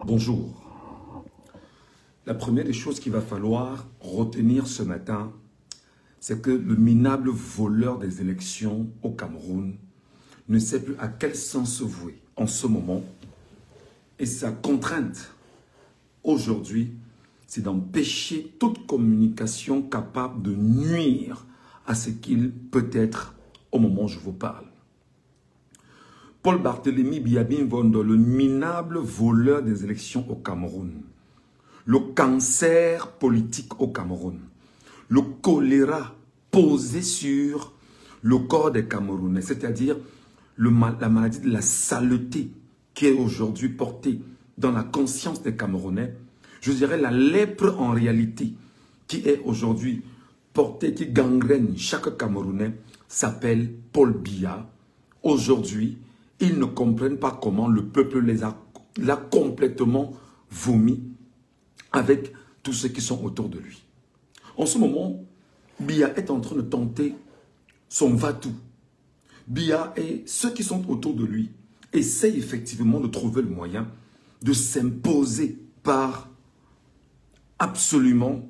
Bonjour. La première des choses qu'il va falloir retenir ce matin, c'est que le minable voleur des élections au Cameroun ne sait plus à quel sens se vouer en ce moment. Et sa contrainte aujourd'hui, c'est d'empêcher toute communication capable de nuire à ce qu'il peut être au moment où je vous parle. Paul Barthélémy Biya-Bienvondo, le minable voleur des élections au Cameroun, le cancer politique au Cameroun, le choléra posé sur le corps des Camerounais, c'est-à-dire la maladie de la saleté qui est aujourd'hui portée dans la conscience des Camerounais, je dirais la lèpre en réalité qui est aujourd'hui portée, qui gangrène chaque Camerounais, s'appelle Paul Biya. Aujourd'hui, ils ne comprennent pas comment le peuple l'a complètement vomi avec tous ceux qui sont autour de lui. En ce moment, Biya est en train de tenter son va-tout. Biya et ceux qui sont autour de lui essayent effectivement de trouver le moyen de s'imposer par absolument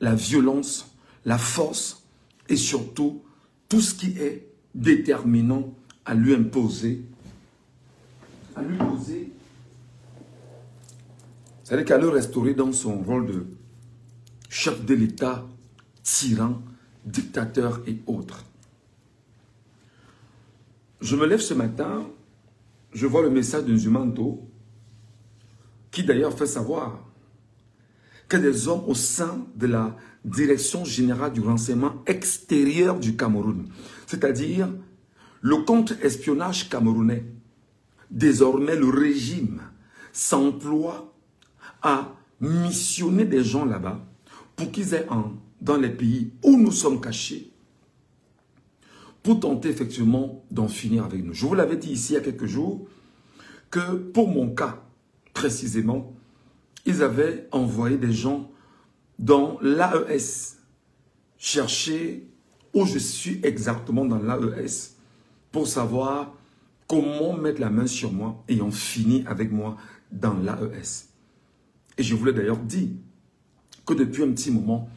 la violence, la force et surtout tout ce qui est déterminant à lui imposer. C'est-à-dire qu'à le restaurer dans son rôle de chef de l'État, tyran, dictateur et autres. Je me lève ce matin, je vois le message de Nzumanto, qui d'ailleurs fait savoir que des hommes au sein de la Direction générale du renseignement extérieur du Cameroun, c'est-à-dire le contre-espionnage camerounais, désormais le régime s'emploie à missionner des gens là-bas pour qu'ils aient dans les pays où nous sommes cachés pour tenter effectivement d'en finir avec nous. Je vous l'avais dit ici il y a quelques jours que pour mon cas, précisément, ils avaient envoyé des gens dans l'AES, chercher où je suis exactement dans l'AES pour savoir comment mettre la main sur moi et en finir avec moi dans l'AES. Et je voulais d'ailleurs dire que depuis un petit moment,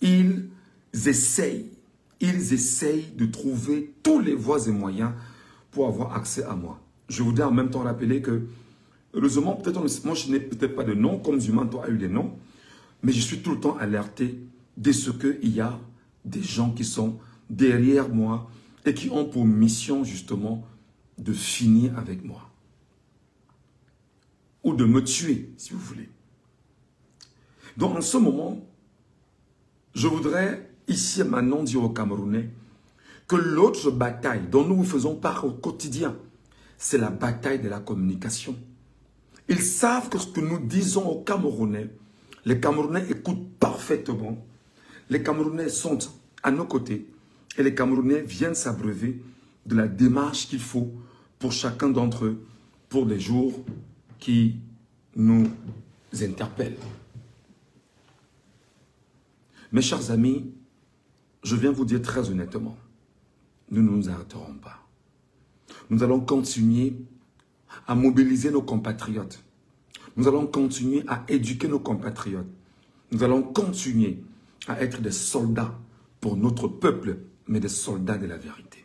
ils essayent de trouver tous les voies et moyens pour avoir accès à moi. Je voudrais en même temps rappeler que, heureusement, peut-être moi je n'ai peut-être pas de nom, comme Nzumanto a eu des noms, mais je suis tout le temps alerté de ce qu'il y a des gens qui sont derrière moi et qui ont pour mission justement de finir avec moi. Ou de me tuer, si vous voulez. Donc en ce moment, je voudrais ici et maintenant dire aux Camerounais que l'autre bataille dont nous faisons part au quotidien, c'est la bataille de la communication. Ils savent que ce que nous disons aux Camerounais, les Camerounais écoutent parfaitement. Les Camerounais sont à nos côtés et les Camerounais viennent s'abreuver de la démarche qu'il faut pour chacun d'entre eux pour les jours qui nous interpellent. Mes chers amis, je viens vous dire très honnêtement, nous ne nous arrêterons pas. Nous allons continuer à mobiliser nos compatriotes. Nous allons continuer à éduquer nos compatriotes. Nous allons continuer à être des soldats pour notre peuple, mais des soldats de la vérité.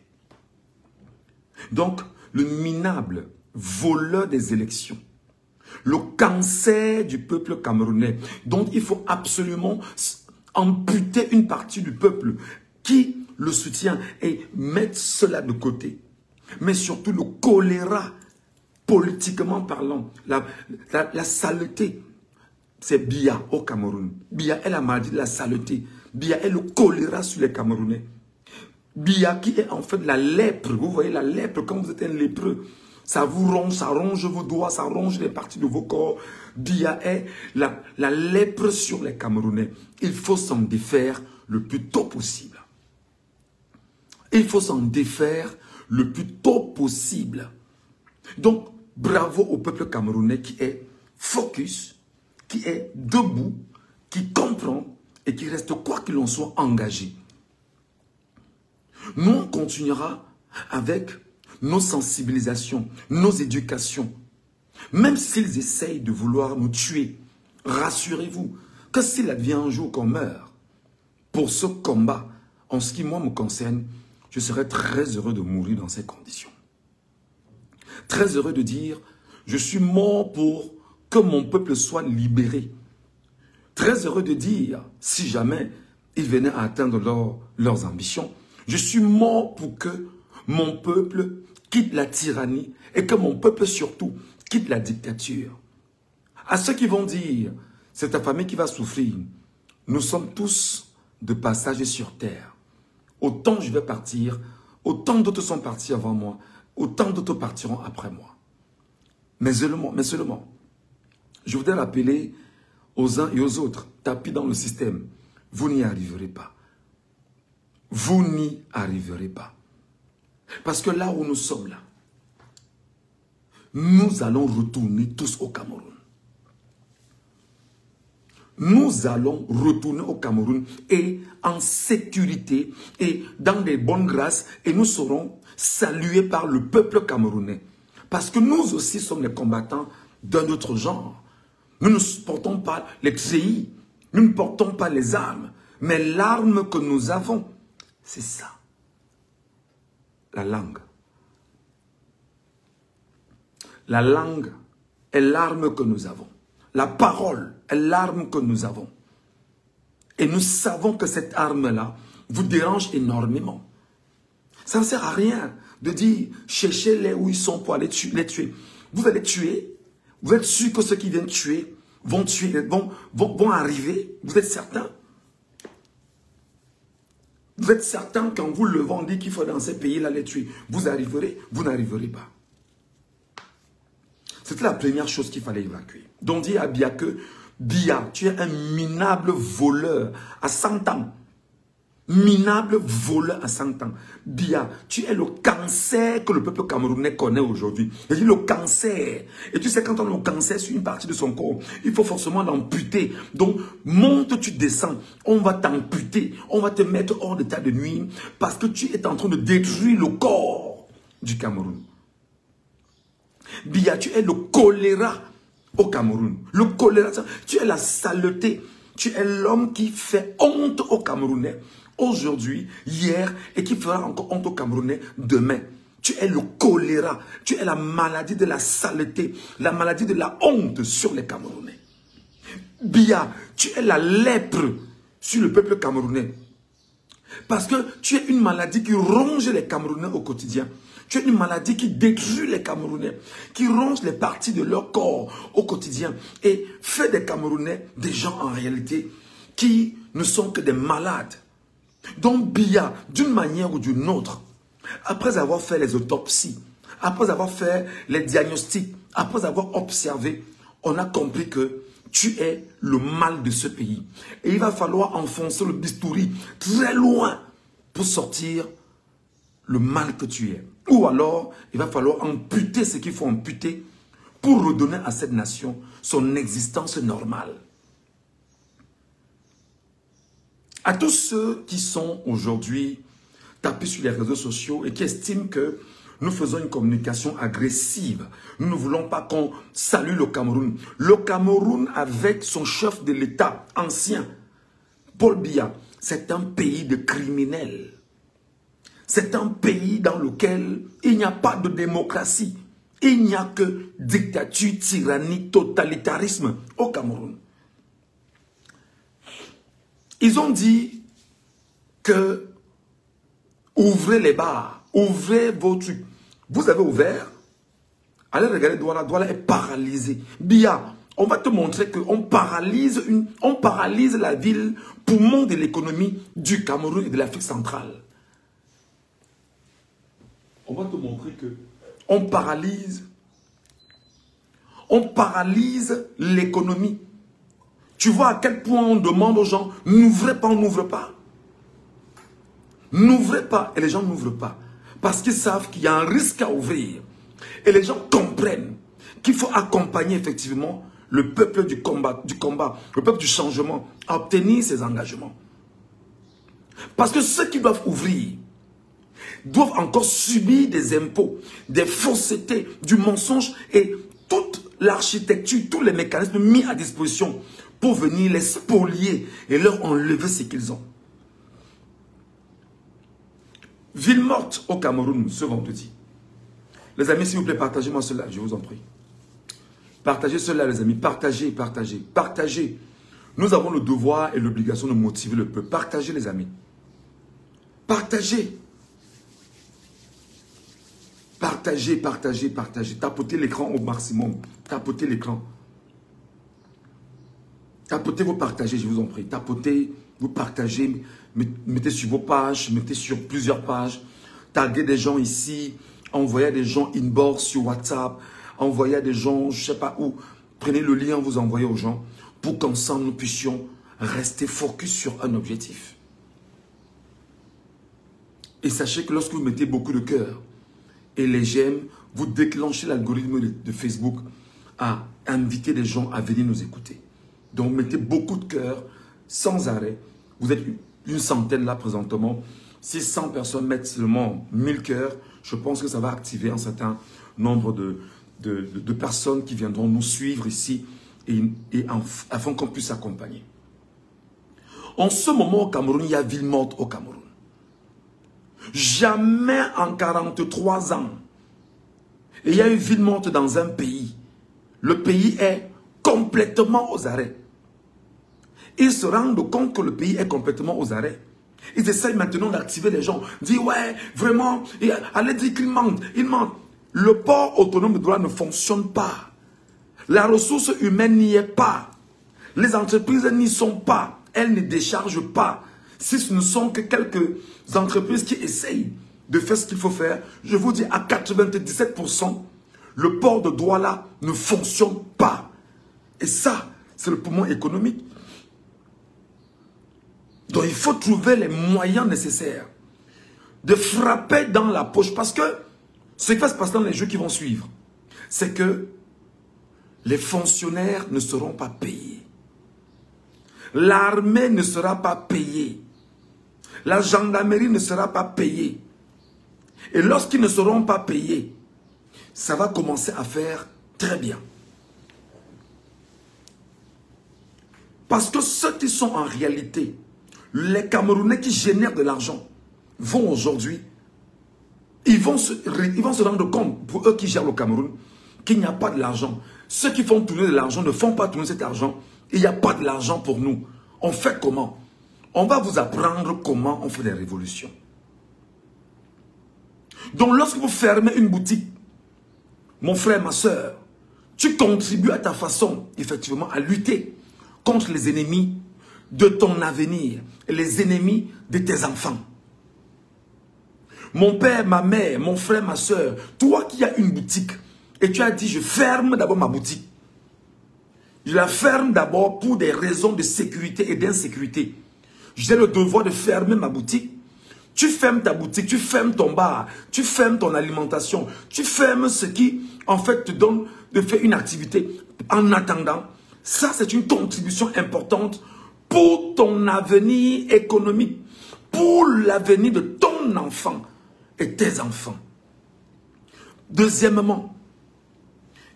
Donc, le minable voleur des élections, le cancer du peuple camerounais, dont il faut absolument amputer une partie du peuple qui le soutient et mettre cela de côté. Mais surtout le choléra, politiquement parlant, la saleté, c'est Biya au Cameroun. Biya est la maladie de la saleté. Biya est le choléra sur les Camerounais. Biya qui est en fait la lèpre. Vous voyez la lèpre, quand vous êtes un lépreux, ça vous ronge, ça ronge vos doigts, ça ronge les parties de vos corps. Biya est la lèpre sur les Camerounais. Il faut s'en défaire le plus tôt possible. Il faut s'en défaire le plus tôt possible. Donc, bravo au peuple camerounais qui est focus, qui est debout, qui comprend et qui reste quoi qu'il en soit engagé. Nous, on continuera avec nos sensibilisations, nos éducations, Même s'ils essayent de vouloir nous tuer, rassurez-vous que s'il advient un jour qu'on meurt, pour ce combat, en ce qui moi me concerne, je serais très heureux de mourir dans ces conditions. Très heureux de dire, je suis mort pour que mon peuple soit libéré. Très heureux de dire, si jamais ils venaient à atteindre leurs ambitions, je suis mort pour que mon peuple quitte la tyrannie et que mon peuple surtout quitte la dictature. À ceux qui vont dire, c'est ta famille qui va souffrir, nous sommes tous de passage sur terre. Autant je vais partir, autant d'autres sont partis avant moi, autant d'autres partiront après moi. Mais seulement, je voudrais rappeler aux uns et aux autres, tapis dans le système, vous n'y arriverez pas. Vous n'y arriverez pas. Parce que là où nous sommes là, nous allons retourner tous au Cameroun. Nous allons retourner au Cameroun et en sécurité et dans des bonnes grâces et nous serons salués par le peuple camerounais. Parce que nous aussi sommes des combattants d'un autre genre. Nous ne portons pas les treillis, nous ne portons pas les armes, mais l'arme que nous avons, c'est ça. La langue. La langue est l'arme que nous avons. La parole est l'arme que nous avons. Et nous savons que cette arme-là vous dérange énormément. Ça ne sert à rien de dire, cherchez-les où ils sont pour aller les tuer. Vous allez tuer, vous êtes sûr que ceux qui viennent tuer vont arriver, vous êtes certain? Vous êtes certain qu'en vous levant, on dit qu'il faut dans ces pays-là les tuer. Vous arriverez, vous n'arriverez pas. C'était la première chose qu'il fallait évacuer. Donc dit à Bia que, Bia, tu es un minable voleur à 100 ans. Minable voleur à 100 ans. Bia, tu es le cancer que le peuple camerounais connaît aujourd'hui. Il dit le cancer. Et tu sais, quand on a le cancer sur une partie de son corps, il faut forcément l'amputer. Donc, monte, tu descends. On va t'amputer. On va te mettre hors d'état de nuit parce que tu es en train de détruire le corps du Cameroun. Bia, tu es le choléra au Cameroun. Le choléra, tu es la saleté. Tu es l'homme qui fait honte aux Camerounais aujourd'hui, hier, et qui fera encore honte aux Camerounais demain. Tu es le choléra. Tu es la maladie de la saleté, la maladie de la honte sur les Camerounais. Bia, tu es la lèpre sur le peuple camerounais. Parce que tu es une maladie qui ronge les Camerounais au quotidien. Tu es une maladie qui détruit les Camerounais, qui ronge les parties de leur corps au quotidien et fait des Camerounais des gens en réalité qui ne sont que des malades. Donc Bia, d'une manière ou d'une autre, après avoir fait les autopsies, après avoir fait les diagnostics, après avoir observé, on a compris que tu es le mal de ce pays. Et il va falloir enfoncer le bistouri très loin pour sortir le mal que tu es. Ou alors, il va falloir amputer ce qu'il faut amputer pour redonner à cette nation son existence normale. À tous ceux qui sont aujourd'hui tapés sur les réseaux sociaux et qui estiment que nous faisons une communication agressive, nous ne voulons pas qu'on salue le Cameroun. Le Cameroun, avec son chef de l'État ancien, Paul Biya, c'est un pays de criminels. C'est un pays dans lequel il n'y a pas de démocratie. Il n'y a que dictature, tyrannie, totalitarisme au Cameroun. Ils ont dit que ouvrez les bars, ouvrez vos trucs. Vous avez ouvert, allez regarder Douala, Douala est paralysé. Biya, on va te montrer qu'on paralyse, la ville poumon de l'économie du Cameroun et de l'Afrique centrale. On va te montrer que on paralyse l'économie. Tu vois à quel point on demande aux gens, n'ouvrez pas, on n'ouvre pas. N'ouvrez pas. Et les gens n'ouvrent pas. Parce qu'ils savent qu'il y a un risque à ouvrir. Et les gens comprennent qu'il faut accompagner effectivement le peuple du combat, le peuple du changement, à obtenir ses engagements. Parce que ceux qui doivent ouvrir doivent encore subir des impôts, des faussetés, du mensonge et toute l'architecture, tous les mécanismes mis à disposition pour venir les spolier et leur enlever ce qu'ils ont. Ville morte au Cameroun ce vendredi. Les amis, s'il vous plaît, partagez-moi cela, je vous en prie. Partagez cela, les amis. Partagez, partagez, partagez. Nous avons le devoir et l'obligation de motiver le peuple. Partagez, les amis. Partagez. Partagez, partagez, partagez. Tapotez l'écran au maximum. Tapotez l'écran. Tapotez, vous partagez, je vous en prie. Tapotez, vous partagez. Mettez sur vos pages, mettez sur plusieurs pages. Taguez des gens ici. Envoyez des gens inbox sur WhatsApp. Envoyez des gens, je ne sais pas où. Prenez le lien, vous envoyez aux gens pour qu'ensemble nous puissions rester focus sur un objectif. Et sachez que lorsque vous mettez beaucoup de cœur et les j'aime, vous déclenchez l'algorithme de Facebook à inviter des gens à venir nous écouter. Donc mettez beaucoup de cœur sans arrêt. Vous êtes une centaine là présentement. Si 100 personnes mettent seulement 1000 cœurs, je pense que ça va activer un certain nombre de personnes qui viendront nous suivre ici afin qu'on puisse accompagner. En ce moment au Cameroun, il y a ville morte au Cameroun. Jamais en 43 ans, il y a une ville morte dans un pays. Le pays est complètement aux arrêts. Ils se rendent compte que le pays est complètement aux arrêts. Ils essayent maintenant d'activer les gens. Dire, ouais, vraiment, allez dire qu'ils mentent. Ils mentent. Le port autonome de Douala ne fonctionne pas. La ressource humaine n'y est pas. Les entreprises n'y sont pas. Elles ne déchargent pas. Si ce ne sont que quelques entreprises qui essayent de faire ce qu'il faut faire, je vous dis à 97%, le port de Douala ne fonctionne pas. Et ça, c'est le poumon économique. Donc il faut trouver les moyens nécessaires de frapper dans la poche. Parce que ce qui va se passer dans les jours qui vont suivre, c'est que les fonctionnaires ne seront pas payés. L'armée ne sera pas payée. La gendarmerie ne sera pas payée. Et lorsqu'ils ne seront pas payés, ça va commencer à faire très bien. Parce que ceux qui sont en réalité les Camerounais qui génèrent de l'argent vont aujourd'hui, ils vont se rendre compte, pour eux qui gèrent le Cameroun, qu'il n'y a pas de l'argent. Ceux qui font tourner de l'argent ne font pas tourner cet argent. Il n'y a pas de l'argent pour nous. On fait comment? On va vous apprendre comment on fait des révolutions. Donc lorsque vous fermez une boutique, mon frère, ma soeur, tu contribues à ta façon, effectivement, à lutter contre les ennemis de ton avenir et les ennemis de tes enfants. Mon père, ma mère, mon frère, ma soeur, toi qui as une boutique et tu as dit je ferme d'abord ma boutique. Je la ferme d'abord pour des raisons de sécurité et d'insécurité. J'ai le devoir de fermer ma boutique. Tu fermes ta boutique, tu fermes ton bar, tu fermes ton alimentation, tu fermes ce qui en fait te donne de faire une activité. En attendant, ça c'est une contribution importante pour ton avenir économique, pour l'avenir de ton enfant et tes enfants. Deuxièmement,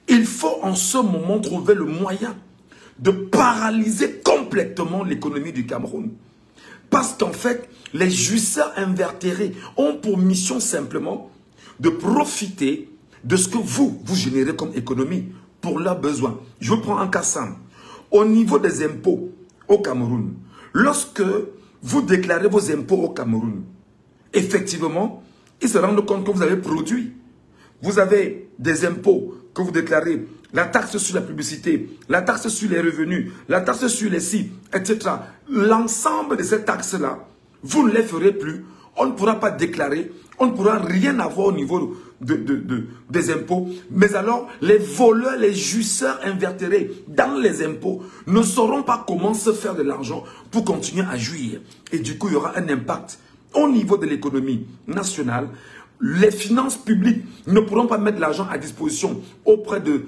il faut en ce moment trouver le moyen de paralyser complètement l'économie du Cameroun. Parce qu'en fait, les jouisseurs invertébrés ont pour mission simplement de profiter de ce que vous générez comme économie pour leurs besoins. Je vous prends un cas simple. Au niveau des impôts au Cameroun, lorsque vous déclarez vos impôts au Cameroun, effectivement, ils se rendent compte que vous avez produit. Vous avez des impôts que vous déclarez, la taxe sur la publicité, la taxe sur les revenus, la taxe sur les sites, etc. L'ensemble de ces taxes-là, vous ne les ferez plus. On ne pourra pas déclarer, on ne pourra rien avoir au niveau des impôts. Mais alors, les voleurs, les jouisseurs invertébrés dans les impôts ne sauront pas comment se faire de l'argent pour continuer à jouir. Et du coup, il y aura un impact au niveau de l'économie nationale. Les finances publiques ne pourront pas mettre l'argent à disposition auprès de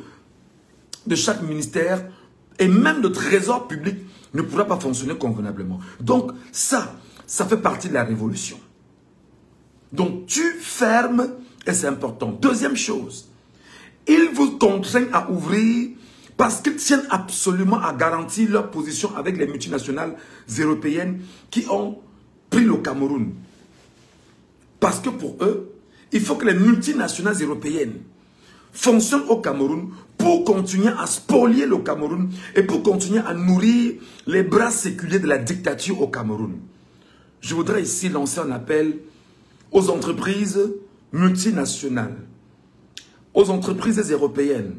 chaque ministère, et même le trésor public ne pourra pas fonctionner convenablement. Donc ça fait partie de la révolution. Donc tu fermes, et c'est important. Deuxième chose, Ils vous contraignent à ouvrir parce qu'ils tiennent absolument à garantir leur position avec les multinationales européennes qui ont pris le Cameroun. Parce que pour eux, il faut que les multinationales européennes fonctionnent au Cameroun pour continuer à spolier le Cameroun et pour continuer à nourrir les bras séculiers de la dictature au Cameroun. Je voudrais ici lancer un appel aux entreprises multinationales, aux entreprises européennes,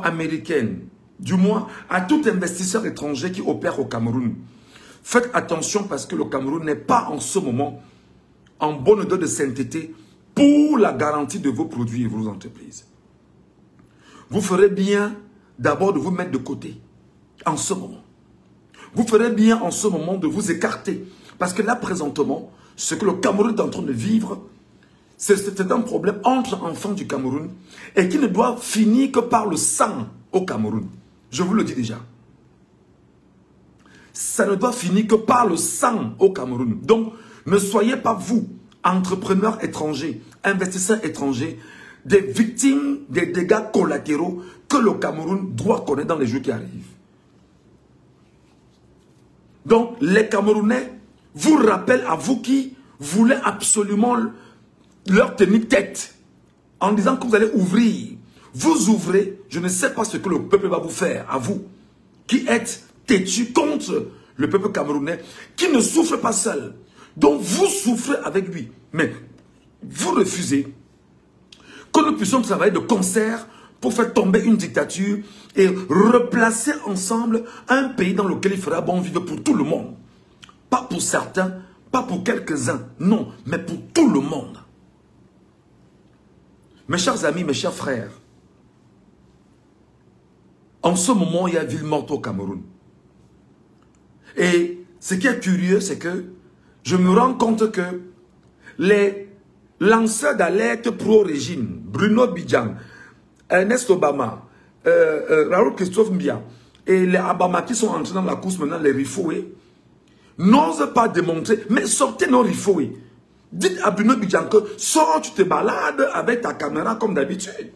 américaines, du moins à tout investisseur étranger qui opère au Cameroun. Faites attention parce que le Cameroun n'est pas en ce moment en bonne odeur de sainteté pour la garantie de vos produits et vos entreprises. Vous ferez bien d'abord de vous mettre de côté en ce moment. Vous ferez bien en ce moment de vous écarter. Parce que là, présentement, ce que le Cameroun est en train de vivre, c'est un problème entre enfants du Cameroun et qui ne doit finir que par le sang au Cameroun. Je vous le dis déjà. Ça ne doit finir que par le sang au Cameroun. Donc, ne soyez pas vous, entrepreneurs étrangers, investisseurs étrangers, des victimes des dégâts collatéraux que le Cameroun doit connaître dans les jours qui arrivent. Donc, les Camerounais vous rappellent à vous qui voulez absolument leur tenir tête en disant que vous allez ouvrir. Vous ouvrez, je ne sais pas ce que le peuple va vous faire, à vous, qui êtes têtus contre le peuple camerounais, qui ne souffre pas seul. Donc, vous souffrez avec lui. Mais vous refusez que nous puissions travailler de concert pour faire tomber une dictature et replacer ensemble un pays dans lequel il fera bon vivre pour tout le monde. Pas pour certains, pas pour quelques-uns, non, mais pour tout le monde. Mes chers amis, mes chers frères, en ce moment, il y a ville morte au Cameroun. Et ce qui est curieux, c'est que je me rends compte que les lanceurs d'alerte pro-régime, Bruno Bidjan, Ernest Obama, Raoul Christophe Mbia et les Abama qui sont entrés dans la course maintenant, les Rifoué, n'osent pas démontrer, mais sortez nos Rifoué. Dites à Bruno Bidjan que sors, tu te balades avec ta caméra comme d'habitude.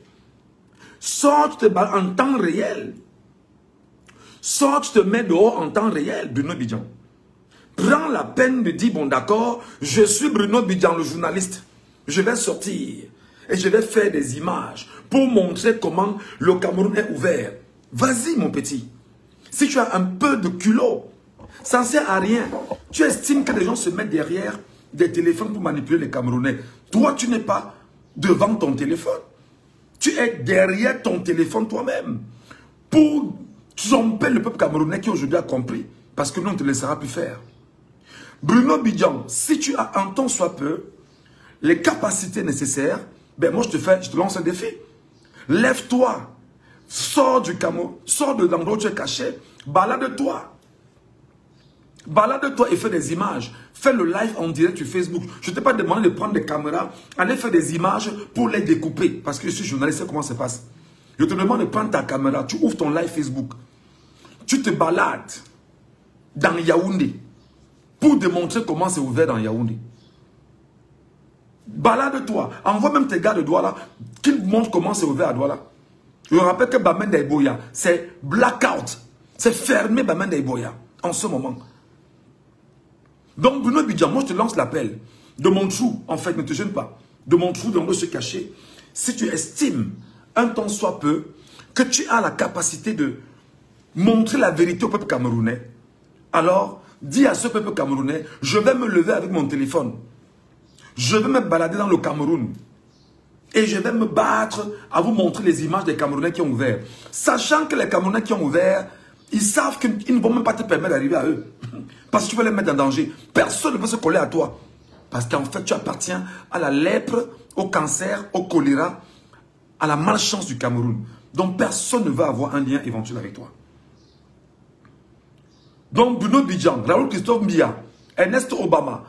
Sors, tu te balades en temps réel. Sors, tu te mets dehors en temps réel, Bruno Bidjan. Prends la peine de dire, bon d'accord, je suis Bruno Bidjan, le journaliste. Je vais sortir et je vais faire des images pour montrer comment le Cameroun est ouvert. Vas-y mon petit. Si tu as un peu de culot, ça ne sert à rien. Tu estimes que les gens se mettent derrière des téléphones pour manipuler les Camerounais. Toi, tu n'es pas devant ton téléphone. Tu es derrière ton téléphone toi-même pour tromper le peuple camerounais qui aujourd'hui a compris. Parce que nous, on ne te laissera plus faire. Bruno Bidjan, si tu as un temps soit peu les capacités nécessaires, ben moi je te lance un défi. Lève-toi, sors du Cameroun, sors de l'endroit où tu es caché, balade-toi. Balade-toi et fais des images. Fais le live en direct sur Facebook. Je ne t'ai pas demandé de prendre des caméras, aller faire des images pour les découper. Parce que je suis journaliste, comment ça se passe. Je te demande de prendre ta caméra, tu ouvres ton live Facebook. Tu te balades dans Yaoundé pour démontrer comment c'est ouvert dans Yaoundé. Balade-toi. Envoie même tes gars de Douala qu'ils montrent comment c'est ouvert à Douala. Je vous rappelle que Bamenda Iboya, c'est blackout. C'est fermé Bamenda Iboya en ce moment. Donc Bruno Bidjan, moi je te lance l'appel. De mon trou, en fait, ne te gêne pas. De mon trou, de se cacher. Si tu estimes, un temps soit peu, que tu as la capacité de montrer la vérité au peuple camerounais, alors dis à ce peuple camerounais, je vais me lever avec mon téléphone. Je vais me balader dans le Cameroun. Et je vais me battre à vous montrer les images des Camerounais qui ont ouvert. Sachant que les Camerounais qui ont ouvert, ils savent qu'ils ne vont même pas te permettre d'arriver à eux. Parce que tu vas les mettre en danger. Personne ne peut se coller à toi. Parce qu'en fait, tu appartiens à la lèpre, au cancer, au choléra, à la malchance du Cameroun. Donc personne ne va avoir un lien éventuel avec toi. Donc Bruno Bidjan, Raoul Christophe Mbia, Ernest Obama,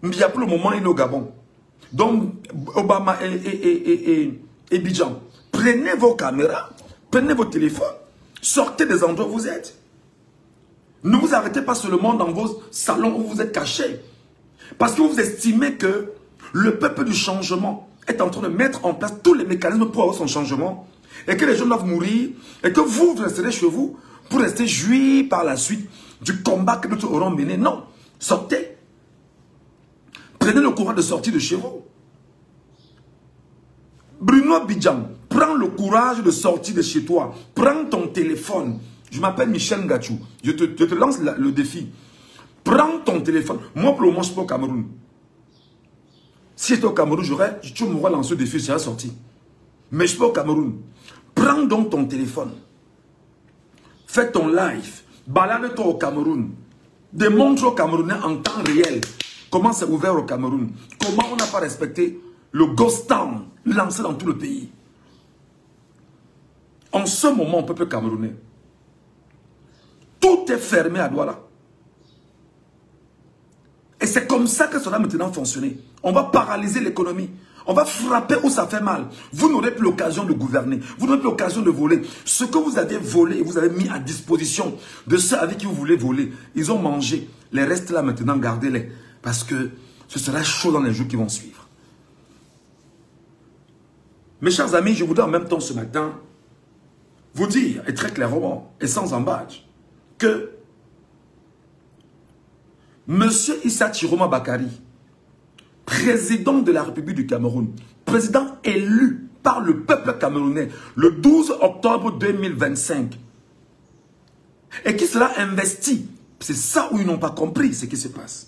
Mbia pour le moment il est au Gabon. Donc Obama et Bidjan, prenez vos caméras, prenez vos téléphones, sortez des endroits où vous êtes. Ne vous arrêtez pas seulement dans vos salons où vous êtes cachés. Parce que vous estimez que le peuple du changement est en train de mettre en place tous les mécanismes pour avoir son changement, et que les gens doivent mourir, et que vous resterez chez vous pour rester jouir par la suite du combat que nous aurons mené. Non, sortez. Prenez le courage de sortir de chez vous. Bruno Bidjan, prends le courage de sortir de chez toi. Prends ton téléphone. Je m'appelle Michel Ngachou. Je te lance le défi. Prends ton téléphone. Moi, pour le moment, je suis pas au Cameroun. Si j'étais au Cameroun, tu m'aurais lancé le défi, je serais sorti. Mais je suis pas au Cameroun. Prends donc ton téléphone. Fais ton live. Balade-toi au Cameroun. Démontre aux Camerounais en temps réel comment c'est ouvert au Cameroun. Comment on n'a pas respecté le ghost town lancé dans tout le pays. En ce moment, au peuple camerounais, tout est fermé à Douala. Et c'est comme ça que ça va maintenant fonctionner. On va paralyser l'économie. On va frapper où ça fait mal. Vous n'aurez plus l'occasion de gouverner. Vous n'aurez plus l'occasion de voler. Ce que vous avez volé et vous avez mis à disposition de ceux avec qui vous voulez voler, ils ont mangé. Les restes là maintenant, gardez-les. Parce que ce sera chaud dans les jours qui vont suivre. Mes chers amis, je voudrais en même temps ce matin vous dire, et très clairement, et sans embâche, que M. Issa Chiroma Bakari, président de la République du Cameroun, président élu par le peuple camerounais le 12 octobre 2025, et qui sera investi, c'est ça où ils n'ont pas compris ce qui se passe.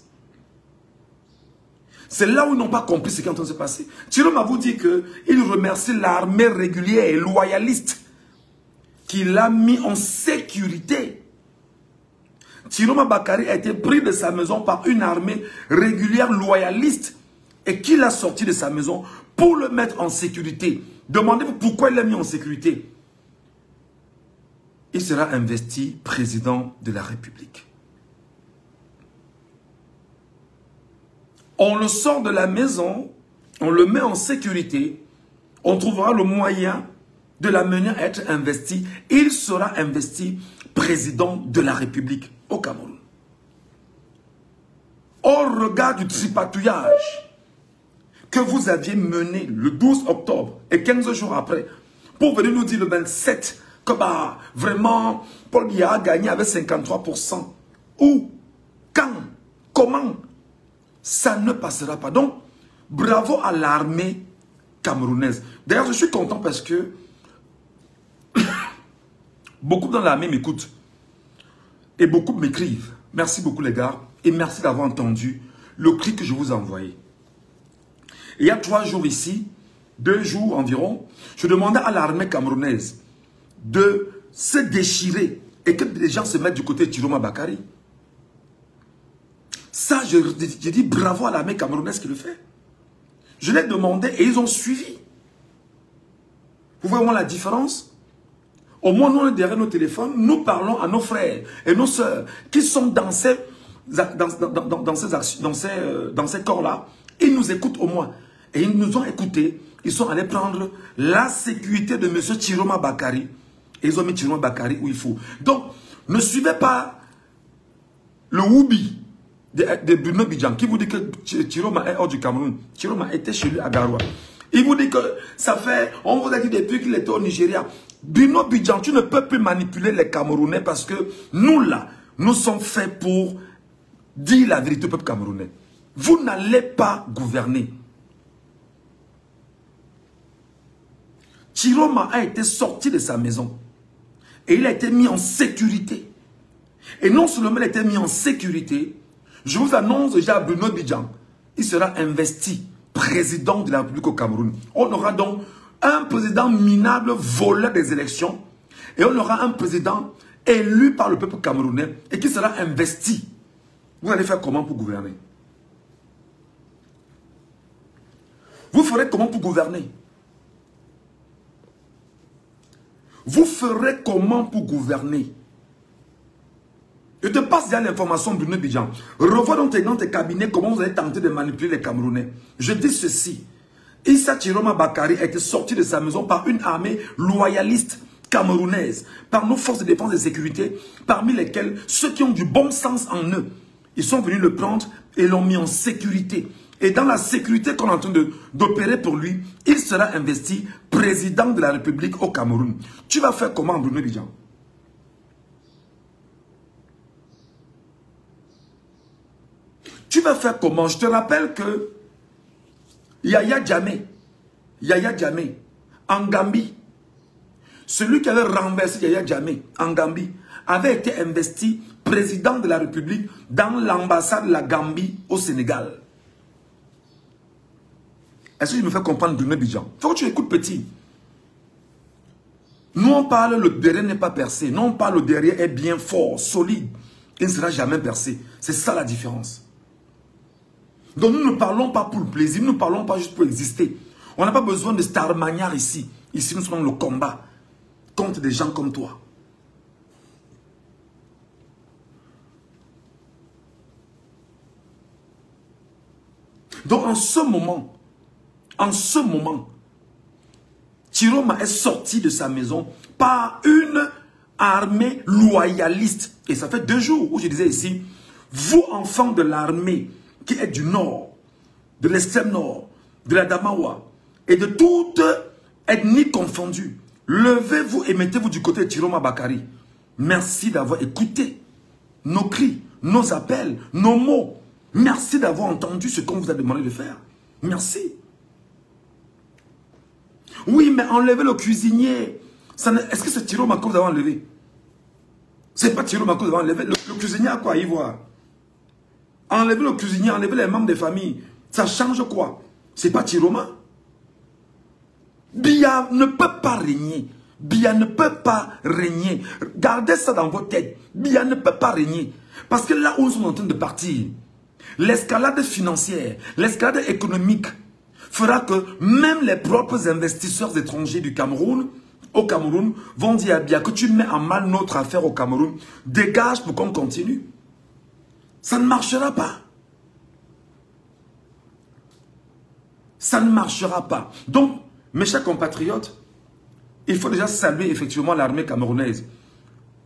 C'est là où ils n'ont pas compris ce qui est en train de se passer. Chiroma vous dit qu'il remercie l'armée régulière et loyaliste qui l'a mis en sécurité. Chiroma Bakari a été pris de sa maison par une armée régulière loyaliste et qui l'a sorti de sa maison pour le mettre en sécurité. Demandez-vous pourquoi il l'a mis en sécurité. Il sera investi président de la République. On le sort de la maison, on le met en sécurité, on trouvera le moyen de l'amener à être investi. Il sera investi président de la République au Cameroun. Au regard du tripatouillage que vous aviez mené le 12 octobre et 15 jours après, pour venir nous dire le 27 que bah, vraiment Paul Biya a gagné avec 53%. Où? Quand? Comment? Ça ne passera pas. Donc, bravo à l'armée camerounaise. D'ailleurs, je suis content parce que beaucoup dans l'armée m'écoutent. Et beaucoup m'écrivent. Merci beaucoup les gars. Et merci d'avoir entendu le cri que je vous ai envoyé. Il y a 3 jours ici, 2 jours environ, je demandais à l'armée camerounaise de se déchirer et que les gens se mettent du côté de Chiroma Bakari. Ça, je dis bravo à l'armée camerounaise qui le fait. Je l'ai demandé et ils ont suivi. Vous voyez moi la différence? Au moins, nous, on est derrière nos téléphones, nous parlons à nos frères et nos sœurs qui sont dans ces corps-là. Ils nous écoutent au moins. Et ils nous ont écoutés. Ils sont allés prendre la sécurité de M. Chiroma Bakari. Et ils ont mis Chiroma Bakari où il faut. Donc, ne suivez pas le Woubi de Bruno Bidjan qui vous dit que Chiroma est hors du Cameroun. Chiroma était chez lui à Garoua. Il vous dit que ça fait, on vous a dit depuis qu'il était au Nigeria. Bruno Bidjan, tu ne peux plus manipuler les Camerounais parce que nous là, nous sommes faits pour dire la vérité au peuple camerounais. Vous n'allez pas gouverner. Chiroma a été sorti de sa maison et il a été mis en sécurité. Et non seulement il a été mis en sécurité, je vous annonce déjà à Bruno Bidjan, il sera investi président de la République au Cameroun. On aura donc un président minable, voleur des élections, et on aura un président élu par le peuple camerounais et qui sera investi. Vous allez faire comment pour gouverner? Vous ferez comment pour gouverner? Vous ferez comment pour gouverner? Je te passe déjà l'information, Bruno Bidjan. Revois dans tes cabinets comment vous allez tenter de manipuler les Camerounais. Je dis ceci. Issa Chiroma Bakari a été sorti de sa maison par une armée loyaliste camerounaise, par nos forces de défense et de sécurité, parmi lesquelles ceux qui ont du bon sens en eux. Ils sont venus le prendre et l'ont mis en sécurité. Et dans la sécurité qu'on est en train d'opérer pour lui, il sera investi président de la République au Cameroun. Tu vas faire comment, Bruno Bidjan? Tu vas faire comment? Je te rappelle que Yaya Jammeh, en Gambie, celui qui avait renversé Yaya Jammeh en Gambie, avait été investi président de la République dans l'ambassade de la Gambie au Sénégal. Est-ce que je me fais comprendre, Bruno Bidjan? Il faut que tu écoutes, petit. Nous on parle, le derrière n'est pas percé. Nous on parle, le derrière est bien fort, solide. Il ne sera jamais percé. C'est ça la différence. Donc nous ne parlons pas pour le plaisir, nous ne parlons pas juste pour exister. On n'a pas besoin de star manière ici. Ici nous sommes dans le combat contre des gens comme toi. Donc en ce moment, Chiroma est sorti de sa maison par une armée loyaliste. Et ça fait 2 jours où je disais ici, vous enfants de l'armée qui est du nord, de l'extrême nord, de la Damawa et de toute ethnie confondue, levez-vous et mettez-vous du côté de Chiroma Bakari. Merci d'avoir écouté nos cris, nos appels, nos mots. Merci d'avoir entendu ce qu'on vous a demandé de faire. Merci. Oui, mais enlevez le cuisinier. Est-ce que c'est Chiroma que vous avez enlevé? C'est pas Chiroma que vous avez enlevé. Le cuisinier a quoi à y voir? Enlevez le cuisinier, enlevez les membres des familles. Ça change quoi? C'est pas Chiroma. Biya ne peut pas régner. Biya ne peut pas régner. Gardez ça dans votre tête. Biya ne peut pas régner. Parce que là où nous sommes en train de partir, l'escalade financière, l'escalade économique fera que même les propres investisseurs étrangers du Cameroun, au Cameroun, vont dire à Biya que tu mets en mal notre affaire au Cameroun. Dégage pour qu'on continue. Ça ne marchera pas. Ça ne marchera pas. Donc, mes chers compatriotes, il faut déjà saluer effectivement l'armée camerounaise.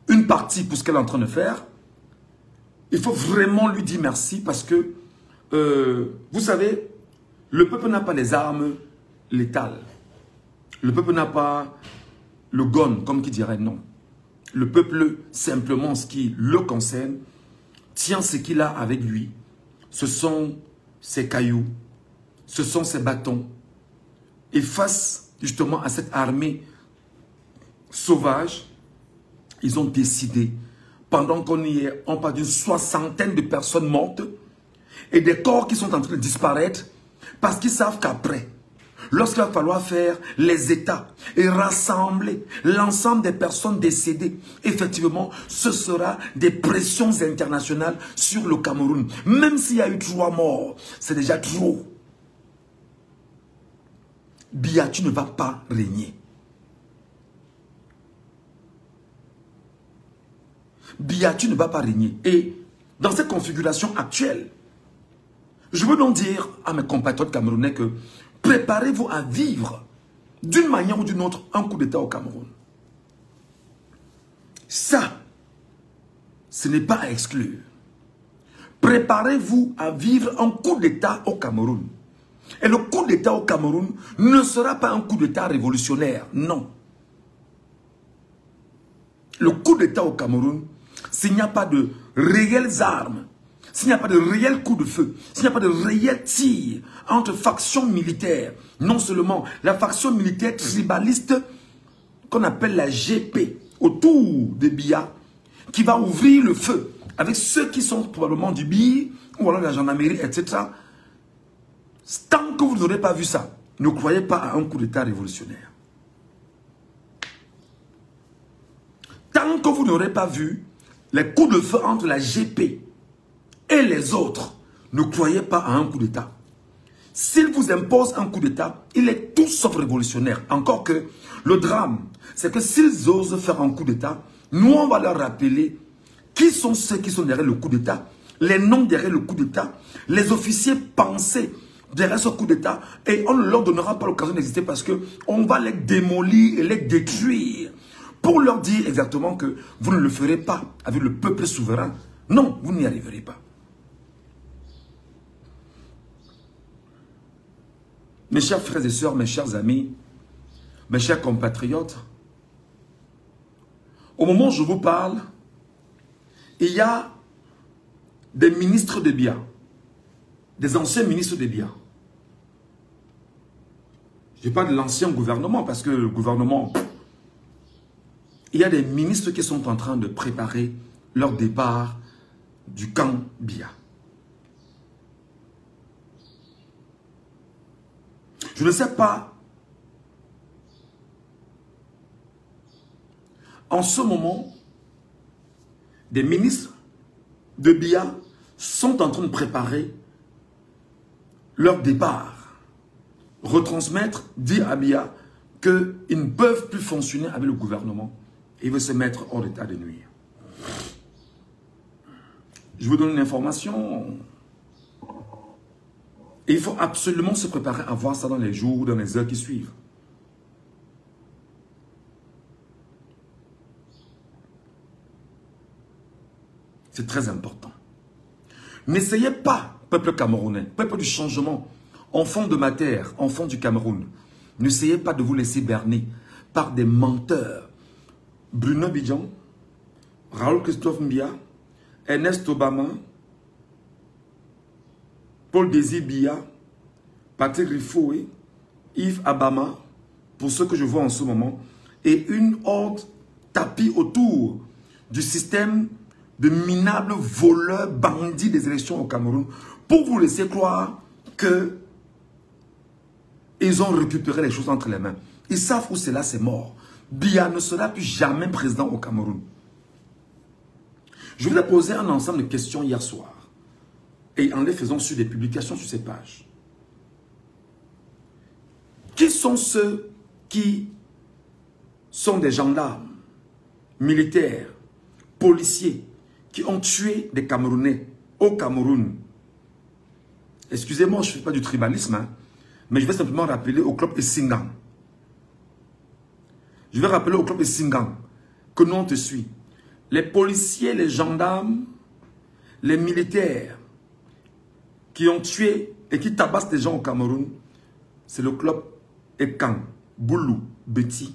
Une partie pour ce qu'elle est en train de faire. Il faut vraiment lui dire merci parce que, vous savez, le peuple n'a pas les armes létales. Le peuple n'a pas le gun, comme qui dirait non. Le peuple, simplement, ce qui le concerne, tient ce qu'il a avec lui. Ce sont ses cailloux, ce sont ses bâtons. Et face justement à cette armée sauvage, ils ont décidé, pendant qu'on y est, on parle d'une 60aine de personnes mortes et des corps qui sont en train de disparaître parce qu'ils savent qu'après, lorsqu'il va falloir faire les états et rassembler l'ensemble des personnes décédées, effectivement, ce sera des pressions internationales sur le Cameroun. Même s'il y a eu 3 morts, c'est déjà trop. Biya, tu ne vas pas régner. Biya, tu ne vas pas régner. Et dans cette configuration actuelle, je veux donc dire à mes compatriotes camerounais que préparez-vous à vivre d'une manière ou d'une autre un coup d'État au Cameroun. Ça, ce n'est pas à exclure. Préparez-vous à vivre un coup d'État au Cameroun. Et le coup d'État au Cameroun ne sera pas un coup d'État révolutionnaire, non. Le coup d'État au Cameroun, s'il n'y a pas de réelles armes, s'il n'y a pas de réels coups de feu, s'il n'y a pas de réels tirs entre factions militaires, non seulement la faction militaire tribaliste qu'on appelle la GP autour de Biya, qui va ouvrir le feu avec ceux qui sont probablement du BI ou alors de la gendarmerie, etc. Tant que vous n'aurez pas vu ça, ne croyez pas à un coup d'État révolutionnaire. Tant que vous n'aurez pas vu les coups de feu entre la GP et les autres, ne croyez pas à un coup d'État. S'il vous impose un coup d'État, il est tout sauf révolutionnaire. Encore que le drame, c'est que s'ils osent faire un coup d'État, nous on va leur rappeler qui sont ceux qui sont derrière le coup d'État, les noms derrière le coup d'État, les officiers pensés derrière ce coup d'État, et on ne leur donnera pas l'occasion d'exister parce qu'on va les démolir et les détruire pour leur dire exactement que vous ne le ferez pas avec le peuple souverain. Non, vous n'y arriverez pas. Mes chers frères et sœurs, mes chers amis, mes chers compatriotes, au moment où je vous parle, il y a des ministres de Biya, des anciens ministres de Biya. Je ne parle de l'ancien gouvernement parce que le gouvernement, il y a des ministres qui sont en train de préparer leur départ du camp Biya. Je ne sais pas. En ce moment, des ministres de Biya sont en train de préparer leur départ. Retransmettre, dire à Biya qu'ils ne peuvent plus fonctionner avec le gouvernement. Ils veulent se mettre hors d'état de nuire. Je vous donne une information. Et il faut absolument se préparer à voir ça dans les jours ou dans les heures qui suivent. C'est très important. N'essayez pas, peuple camerounais, peuple du changement, enfant de ma terre, enfant du Cameroun, n'essayez pas de vous laisser berner par des menteurs. Bruno Bidjan, Raoul Christophe Biya, Ernest Obama, Paul Désir Biya, Patrick Rifoué, Yves Abama, pour ceux que je vois en ce moment, et une horde tapis autour du système de minables voleurs, bandits des élections au Cameroun, pour vous laisser croire que ils ont récupéré les choses entre les mains. Ils savent où c'est là, c'est mort. Biya ne sera plus jamais président au Cameroun. Je vous ai posé un ensemble de questions hier soir. Et en les faisant sur des publications sur ces pages. Qui sont ceux qui sont des gendarmes, militaires, policiers, qui ont tué des Camerounais au Cameroun? Excusez-moi, je ne fais pas du tribalisme, hein, mais je vais simplement rappeler au club Essingang. Je vais rappeler au club Essingang que nous on te suit. Les policiers, les gendarmes, les militaires qui ont tué et qui tabassent des gens au Cameroun, c'est le club Ekang, Boulou, Betty.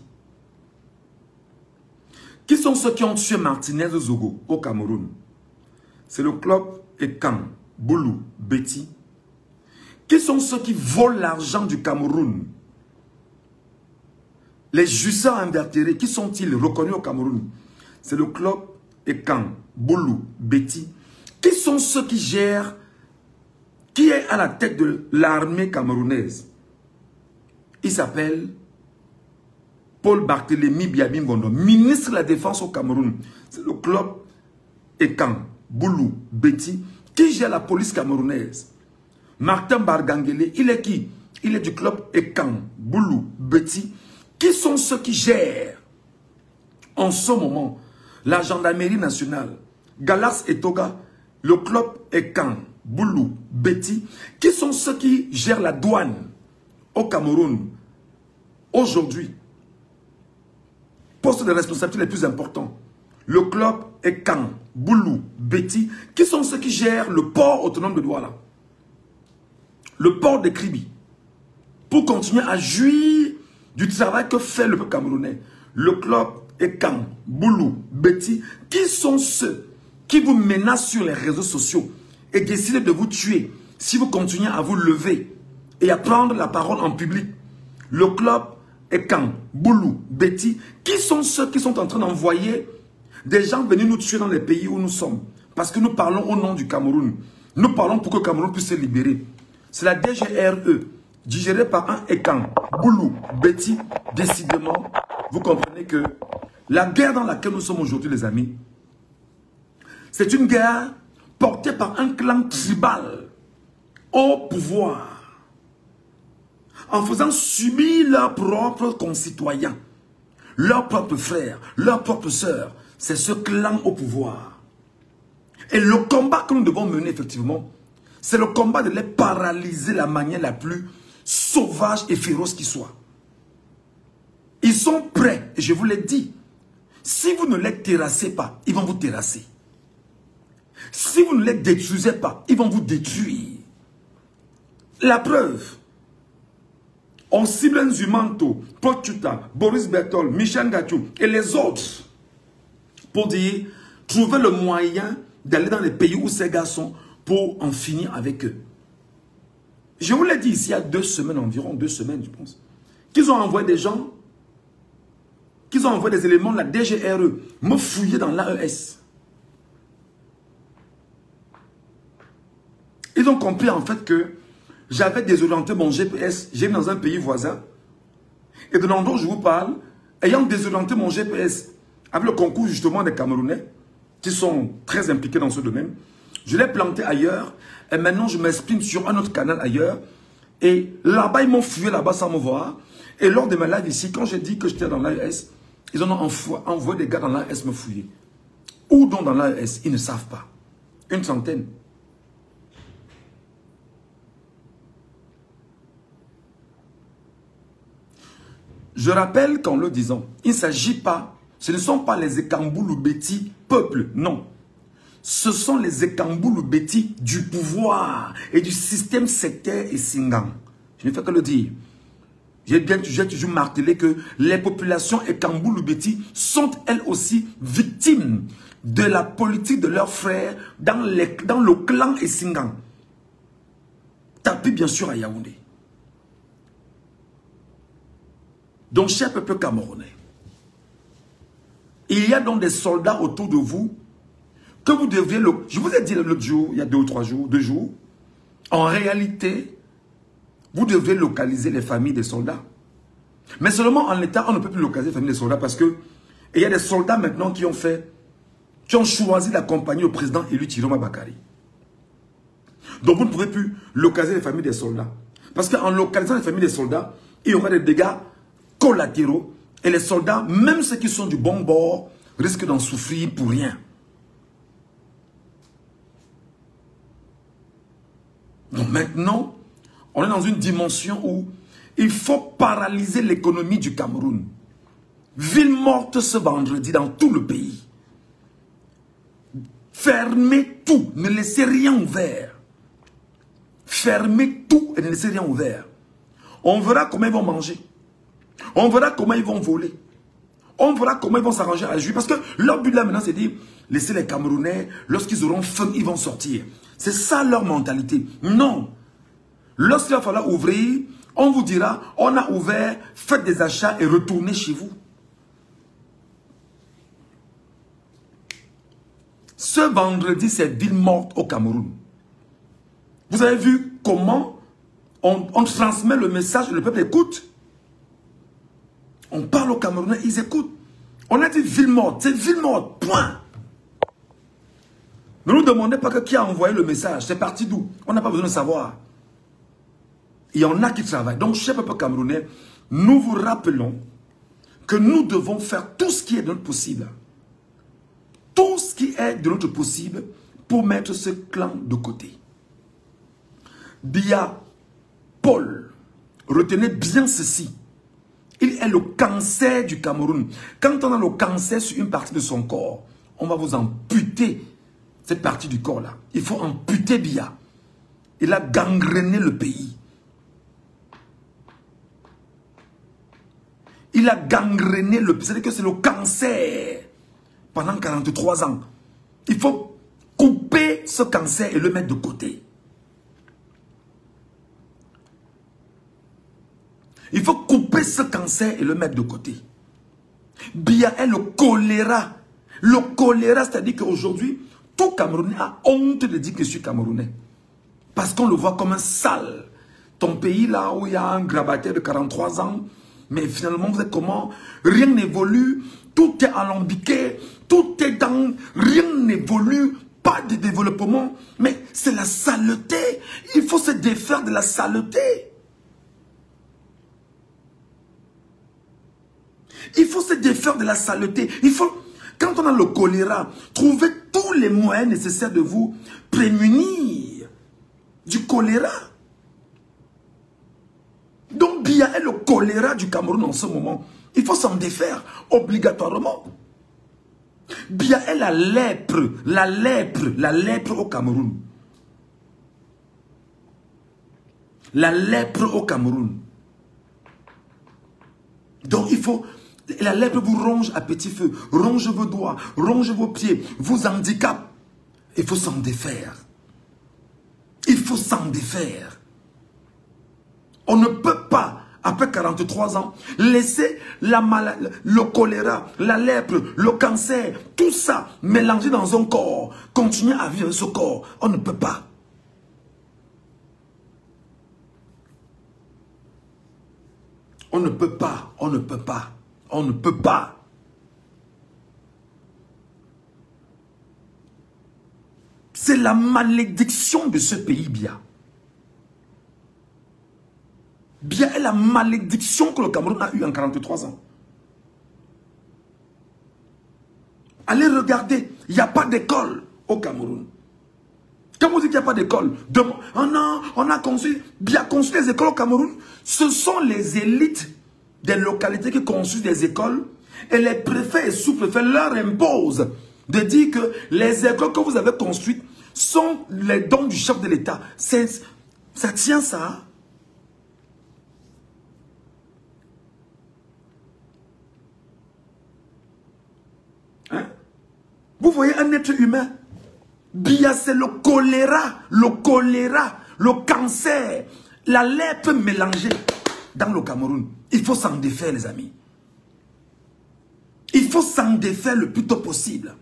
Qui sont ceux qui ont tué Martinez Zogo au Cameroun? C'est le club Ekang, Boulou, Betty. Qui sont ceux qui volent l'argent du Cameroun? Les jouisseurs invertébrés, qui sont-ils reconnus au Cameroun? C'est le club Ekang, Boulou, Betty. Qui sont ceux qui gèrent, qui est à la tête de l'armée camerounaise? Il s'appelle Paul Barthélémy Biabi Ngondo, ministre de la Défense au Cameroun. C'est le club Ekang, Boulou, Betty, qui gère la police camerounaise. Martin Bargangele, il est qui? Il est du club Ekang, Boulou, Betty. Qui sont ceux qui gèrent en ce moment la gendarmerie nationale? Galas et Toga, le club Ekang, Boulou, Betty. Qui sont ceux qui gèrent la douane au Cameroun aujourd'hui? Poste de responsabilité les plus importants. Le club Ekang, Boulou, Betty. Qui sont ceux qui gèrent le port autonome de Douala? Le port de Kribi. Pour continuer à jouir du travail que fait le peuple camerounais. Le club Ekang, Boulou, Betty. Qui sont ceux qui vous menacent sur les réseaux sociaux et décident de vous tuer si vous continuez à vous lever et à prendre la parole en public? Le club Ekang, Boulou, Betty. Qui sont ceux qui sont en train d'envoyer des gens venir nous tuer dans les pays où nous sommes? Parce que nous parlons au nom du Cameroun. Nous parlons pour que le Cameroun puisse se libérer. C'est la DGRE, digérée par un Ekang, Boulou, Betty. Décidément, vous comprenez que la guerre dans laquelle nous sommes aujourd'hui, les amis, c'est une guerre portée par un clan tribal au pouvoir, en faisant subir leurs propres concitoyens, leurs propres frères, leurs propres sœurs. C'est ce clan au pouvoir. Et le combat que nous devons mener, effectivement, c'est le combat de les paralyser de la manière la plus sauvage et féroce qui soit. Ils sont prêts, et je vous l'ai dit, si vous ne les terrassez pas, ils vont vous terrasser. Si vous ne les détruisez pas, ils vont vous détruire. La preuve, On cible Nzumanto, Pochuta, Boris Bertol, Michel Gachou et les autres pour dire, trouver le moyen d'aller dans les pays où ces gars sont pour en finir avec eux. Je vous l'ai dit ici il y a 2 semaines, environ 2 semaines, je pense, qu'ils ont envoyé des gens, qu'ils ont envoyé des éléments de la DGRE me fouiller dans l'AES. Ils ont compris en fait que j'avais désorienté mon GPS, j'ai mis dans un pays voisin. Et de l'endroit où je vous parle, ayant désorienté mon GPS avec le concours justement des Camerounais, qui sont très impliqués dans ce domaine, je l'ai planté ailleurs. Et maintenant, je m'exprime sur un autre canal ailleurs. Et là-bas, ils m'ont fouillé là-bas sans me voir. Et lors de ma live ici, quand j'ai dit que j'étais dans l'AES, ils ont envoyé des gars dans l'AES me fouiller. Où donc dans l'AES? Ils ne savent pas. 100. Je rappelle qu'en le disant, il ne s'agit pas, ce ne sont pas les Ekambouloubeti peuple, non. Ce sont les Ekambouloubeti du pouvoir et du système sectaire et singang. Je ne fais que le dire. J'ai toujours martelé que les populations Ekambouloubeti sont elles aussi victimes de la politique de leurs frères dans le clan et singang. Tapis bien sûr à Yaoundé. Donc, cher peuple camerounais, il y a donc des soldats autour de vous que vous devriez... Je vous ai dit l'autre jour, il y a 2 ou 3 jours, 2 jours, en réalité, vous devriez localiser les familles des soldats. Mais seulement en l'état, on ne peut plus localiser les familles des soldats parce que il y a des soldats maintenant qui ont choisi d'accompagner le président élu Tiroma Bakari. Donc, vous ne pouvez plus localiser les familles des soldats. Parce qu'en localisant les familles des soldats, il y aura des dégâts collatéraux et les soldats, même ceux qui sont du bon bord, risquent d'en souffrir pour rien. Donc maintenant, on est dans une dimension où il faut paralyser l'économie du Cameroun. Ville morte ce vendredi dans tout le pays. Fermez tout, ne laissez rien ouvert. Fermez tout et ne laissez rien ouvert. On verra comment ils vont manger. On verra comment ils vont voler. On verra comment ils vont s'arranger à jouer. Parce que leur but là maintenant, c'est de dire, laissez les Camerounais, lorsqu'ils auront faim, ils vont sortir. C'est ça leur mentalité. Non. Lorsqu'il va falloir ouvrir, on vous dira, on a ouvert, faites des achats et retournez chez vous. Ce vendredi, c'est ville morte au Cameroun. Vous avez vu comment on transmet le message et le peuple écoute. On parle aux Camerounais, ils écoutent. On a dit ville morte, c'est ville morte, point. Ne nous demandez pas qui a envoyé le message, c'est parti d'où. On n'a pas besoin de savoir. Il y en a qui travaillent. Donc, cher peuple camerounais, nous vous rappelons que nous devons faire tout ce qui est de notre possible. Tout ce qui est de notre possible pour mettre ce clan de côté. Biya Paul, retenez bien ceci. Il est le cancer du Cameroun. Quand on a le cancer sur une partie de son corps, on va vous amputer cette partie du corps-là. Il faut amputer Biya. Il a gangréné le pays. Il a gangréné le pays. C'est-à-dire que c'est le cancer pendant 43 ans. Il faut couper ce cancer et le mettre de côté. Il faut couper ce cancer et le mettre de côté. Biya est le choléra. Le choléra, c'est-à-dire qu'aujourd'hui, tout Camerounais a honte de dire que je suis Camerounais. Parce qu'on le voit comme un sale. Ton pays là où il y a un grabataire de 43 ans, mais finalement vous êtes comment? Rien n'évolue, tout est alambiqué, tout est dans... Rien n'évolue, pas de développement. Mais c'est la saleté. Il faut se défaire de la saleté. Il faut se défaire de la saleté. Il faut, quand on a le choléra, trouver tous les moyens nécessaires de vous prémunir du choléra. Donc, Biya est le choléra du Cameroun en ce moment. Il faut s'en défaire obligatoirement. Biya est la lèpre au Cameroun. La lèpre au Cameroun. Donc il faut... La lèpre vous ronge à petit feu, ronge vos doigts, ronge vos pieds, vous handicape. Il faut s'en défaire. Il faut s'en défaire. On ne peut pas, après 43 ans, laisser la maladie, le choléra, la lèpre, le cancer, tout ça mélanger dans un corps, continuer à vivre ce corps. On ne peut pas. On ne peut pas, on ne peut pas, on ne peut pas. C'est la malédiction de ce pays, Biya. Biya est la malédiction que le Cameroun a eue en 43 ans. Allez regarder, il n'y a pas d'école au Cameroun. Quand vous dites qu'il n'y a pas d'école, on a construit, Biya construit des écoles au Cameroun. Ce sont les élites des localités qui construisent des écoles et les préfets et sous-préfets leur imposent de dire que les écoles que vous avez construites sont les dons du chef de l'État. Ça tient ça. Hein? Vous voyez un être humain. Biya, c'est le choléra, le cancer, la lèpre mélangée dans le Cameroun. Il faut s'en défaire, les amis. Il faut s'en défaire le plus tôt possible.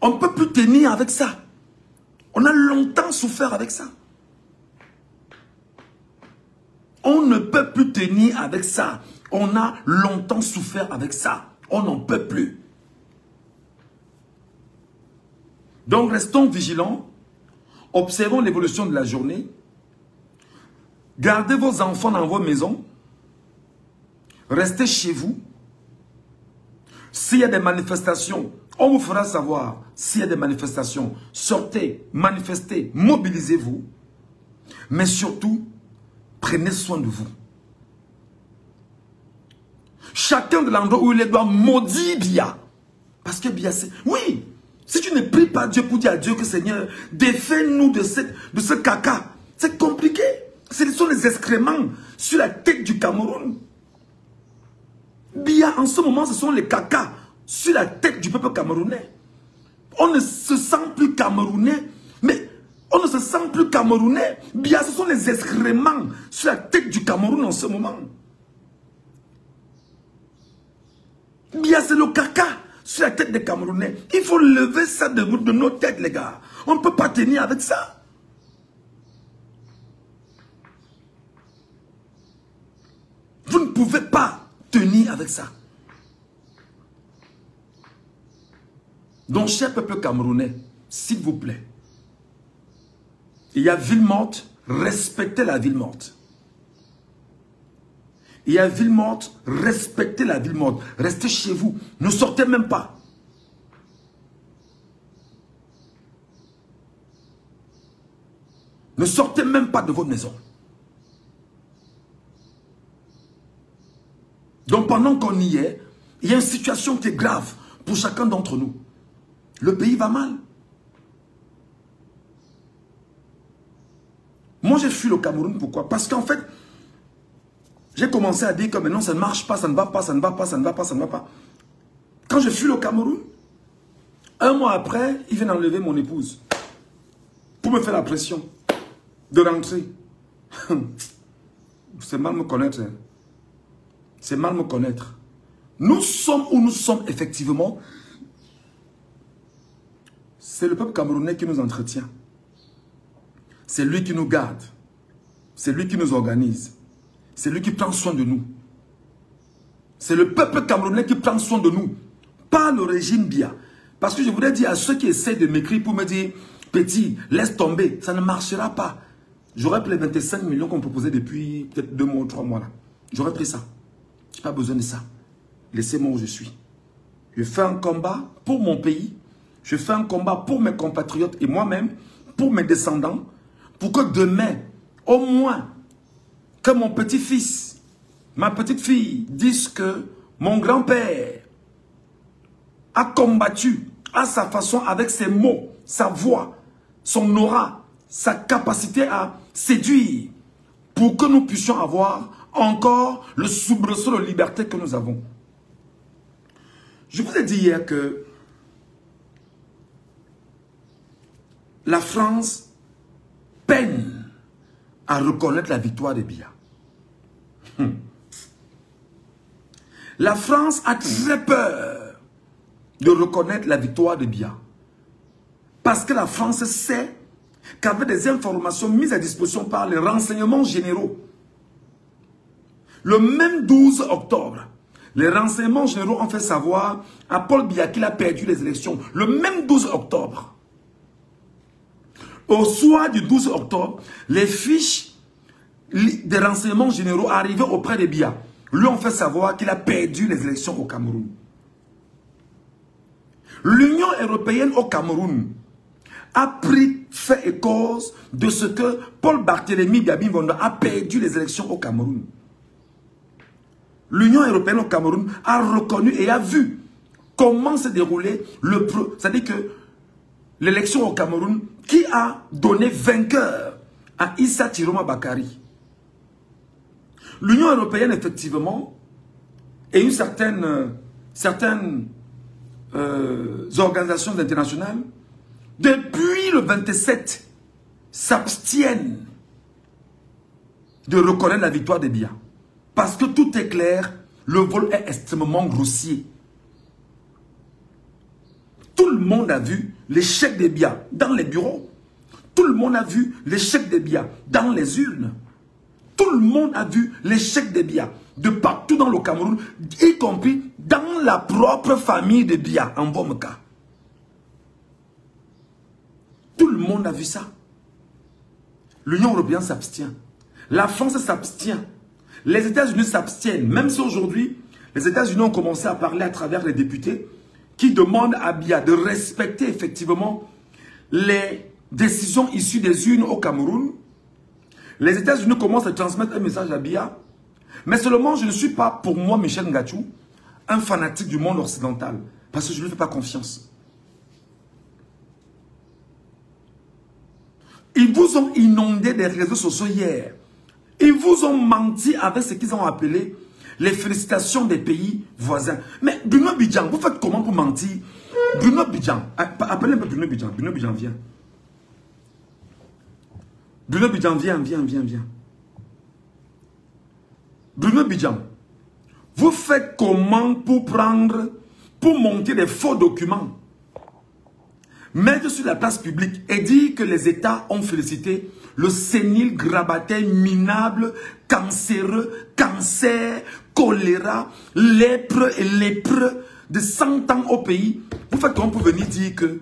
On ne peut plus tenir avec ça. On a longtemps souffert avec ça. On ne peut plus tenir avec ça. On a longtemps souffert avec ça. On n'en peut plus. Donc restons vigilants. Observons l'évolution de la journée. Gardez vos enfants dans vos maisons. Restez chez vous. S'il y a des manifestations, on vous fera savoir. S'il y a des manifestations, sortez, manifestez, mobilisez-vous. Mais surtout, prenez soin de vous. Chacun de l'endroit où il est doit maudire Biya. Parce que Biya, c'est... Oui, si tu ne pries pas Dieu pour dire à Dieu que Seigneur, défais-nous de ce caca. C'est compliqué. Ce sont les excréments sur la tête du Cameroun. Biya, en ce moment, ce sont les caca sur la tête du peuple camerounais. On ne se sent plus camerounais, mais on ne se sent plus camerounais. Biya, ce sont les excréments sur la tête du Cameroun en ce moment. Biya, c'est le caca sur la tête des Camerounais. Il faut lever ça de nos têtes, les gars. On ne peut pas tenir avec ça. Vous ne pouvez pas tenir avec ça. Donc, cher peuple camerounais, s'il vous plaît, il y a ville morte, respectez la ville morte. Il y a ville morte, respectez la ville morte. Restez chez vous, ne sortez même pas. Ne sortez même pas de votre maison. Donc pendant qu'on y est, il y a une situation qui est grave pour chacun d'entre nous. Le pays va mal. Moi j'ai fui le Cameroun, pourquoi? Parce qu'en fait, j'ai commencé à dire que maintenant ça ne marche pas, ça ne va pas, ça ne va pas, ça ne va pas, ça ne va pas. Quand je fuis le Cameroun, un mois après, ils viennent enlever mon épouse. Pour me faire la pression de rentrer. C'est mal me connaître. Hein. C'est mal me connaître. Nous sommes où nous sommes effectivement. C'est le peuple camerounais qui nous entretient. C'est lui qui nous garde. C'est lui qui nous organise. C'est lui qui prend soin de nous. C'est le peuple camerounais qui prend soin de nous. Pas le régime Biya. Parce que je voudrais dire à ceux qui essaient de m'écrire pour me dire « Petit, laisse tomber », ça ne marchera pas. J'aurais pris les 25 millions qu'on me proposait depuis peut-être 2 mois ou 3 mois là. J'aurais pris ça. Je n'ai pas besoin de ça. Laissez-moi où je suis. Je fais un combat pour mon pays. Je fais un combat pour mes compatriotes et moi-même, pour mes descendants, pour que demain, au moins, que mon petit-fils, ma petite-fille disent que mon grand-père a combattu à sa façon, avec ses mots, sa voix, son aura, sa capacité à séduire, pour que nous puissions avoir encore le soubresaut de liberté que nous avons. Je vous ai dit hier que la France peine à reconnaître la victoire de Biya. La France a très peur de reconnaître la victoire de Biya. Parce que la France sait qu'avec des informations mises à disposition par les renseignements généraux, le même 12 octobre, les renseignements généraux ont fait savoir à Paul Biya qu'il a perdu les élections. Le même 12 octobre. Au soir du 12 octobre, les fiches des renseignements généraux arrivées auprès de Biya lui ont fait savoir qu'il a perdu les élections au Cameroun. L'Union européenne au Cameroun a pris fait et cause de ce que Paul Barthélémy Biabinvondo a perdu les élections au Cameroun. L'Union européenne au Cameroun a reconnu et a vu comment se déroulait c'est-à-dire que l'élection au Cameroun qui a donné vainqueur à Issa Tiroma Bakari. L'Union européenne, effectivement, et certaines organisations internationales, depuis le 27, s'abstiennent de reconnaître la victoire de Biya. Parce que tout est clair, le vol est extrêmement grossier. Tout le monde a vu l'échec de Biya dans les bureaux. Tout le monde a vu l'échec de Biya dans les urnes. Tout le monde a vu l'échec de Biya de partout dans le Cameroun, y compris dans la propre famille de Biya, en Bomeka. Tout le monde a vu ça. L'Union européenne s'abstient. La France s'abstient. Les États-Unis s'abstiennent. Même si aujourd'hui, les États-Unis ont commencé à parler à travers les députés qui demandent à Biya de respecter effectivement les décisions issues des urnes au Cameroun. Les États-Unis commencent à transmettre un message à Biya. Mais seulement, je ne suis pas, pour moi, Michel Ngachou, un fanatique du monde occidental. Parce que je ne lui fais pas confiance. Ils vous ont inondé des réseaux sociaux hier. Ils vous ont menti avec ce qu'ils ont appelé les félicitations des pays voisins. Mais Bruno Bidjan, vous faites comment pour mentir? Bruno Bidjan, appelez un peu Bruno Bidjan. Bruno Bidjan, viens. Bruno Bidjan, viens. Bruno Bidjan, vous faites comment pour monter des faux documents, mettre sur la place publique et dire que les États ont félicité le sénile, grabataire, minable, cancéreux, cancer, choléra, lèpre et lépreux de 100 ans au pays. Vous faites comment pour venir dire que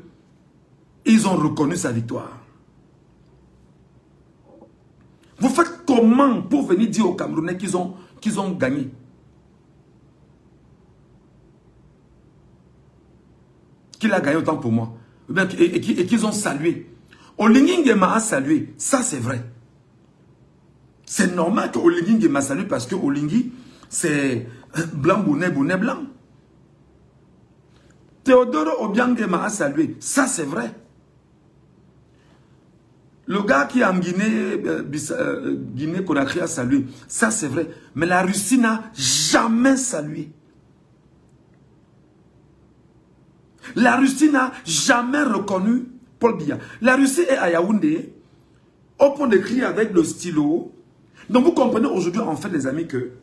ils ont reconnu sa victoire? Vous faites comment pour venir dire aux Camerounais qu'ils ont gagné? Qu'il a gagné autant pour moi. Et qu'ils ont salué. Olingi Nguema a salué. Ça, c'est vrai. C'est normal que Olingi Nguema salue parce que Olingi, c'est blanc, bonnet, blanc. Théodore Obiang Nguema a salué. Ça, c'est vrai. Le gars qui est en Guinée-Conakry a salué. Ça, c'est vrai. Mais la Russie n'a jamais salué. La Russie n'a jamais reconnu Paul Biya. La Russie est à Yaoundé, au point d'écrire avec le stylo. Donc vous comprenez aujourd'hui, en fait, les amis, que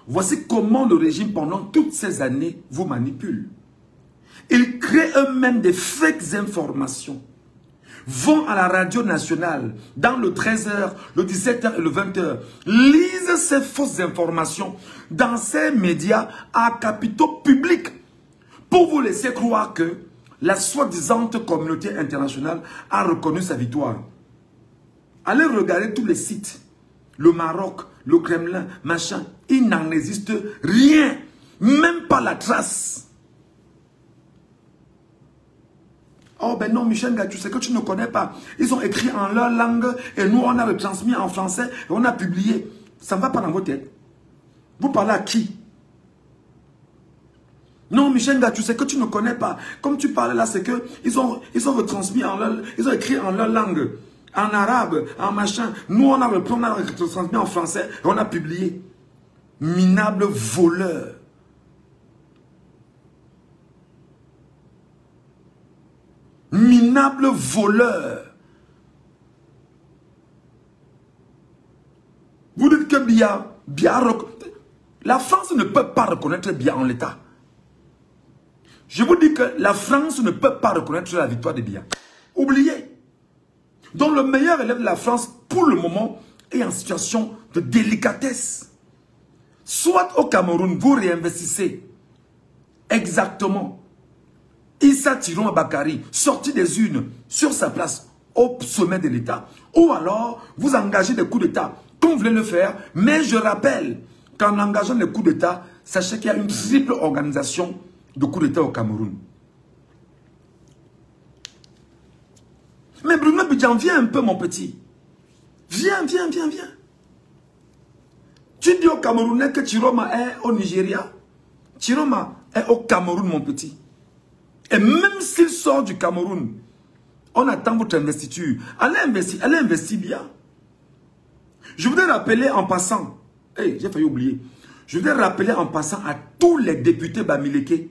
voici comment le régime, pendant toutes ces années, vous manipule. Ils créent eux-mêmes des fake informations. Vont à la radio nationale, dans le 13h, le 17h et le 20h, lisent ces fausses informations dans ces médias à capitaux publics pour vous laisser croire que la soi-disant communauté internationale a reconnu sa victoire. Allez regarder tous les sites, le Maroc, le Kremlin, machin, il n'en existe rien, même pas la trace. Oh ben non, Michel Ngachou, c'est que tu ne connais pas. Ils ont écrit en leur langue et nous on a retransmis en français et on a publié. Ça ne va pas dans vos têtes. Vous parlez à qui? Non, Michel Ngachou, c'est que tu ne connais pas. Comme tu parles là, c'est que ils ont retransmis en leur, ils ont écrit en leur langue. en arabe, en machin. Nous, on a repris, on a retransmis en français et on a publié. Minable voleur. Minable voleur. Vous dites que Biya, la France ne peut pas reconnaître Biya en l'état. Je vous dis que la France ne peut pas reconnaître la victoire de Biya. Oubliez. Donc le meilleur élève de la France, pour le moment, est en situation de délicatesse. Soit au Cameroun, vous réinvestissez exactement Issa Tiron Bakari, sorti des urnes, sur sa place, au sommet de l'État. Ou alors, vous engagez des coups d'État, comme vous voulez le faire. Mais je rappelle qu'en engageant les coups d'État, sachez qu'il y a une triple organisation de coups d'État au Cameroun. Mais Bruno Bidjan, viens un peu, mon petit. Viens. Tu dis au Camerounais que Chiroma est au Nigeria. Chiroma est au Cameroun, mon petit. Et même s'il sort du Cameroun, on attend votre investiture. Allez investir bien. Je voudrais rappeler en passant, j'ai failli oublier, je voudrais rappeler en passant à tous les députés Bamileke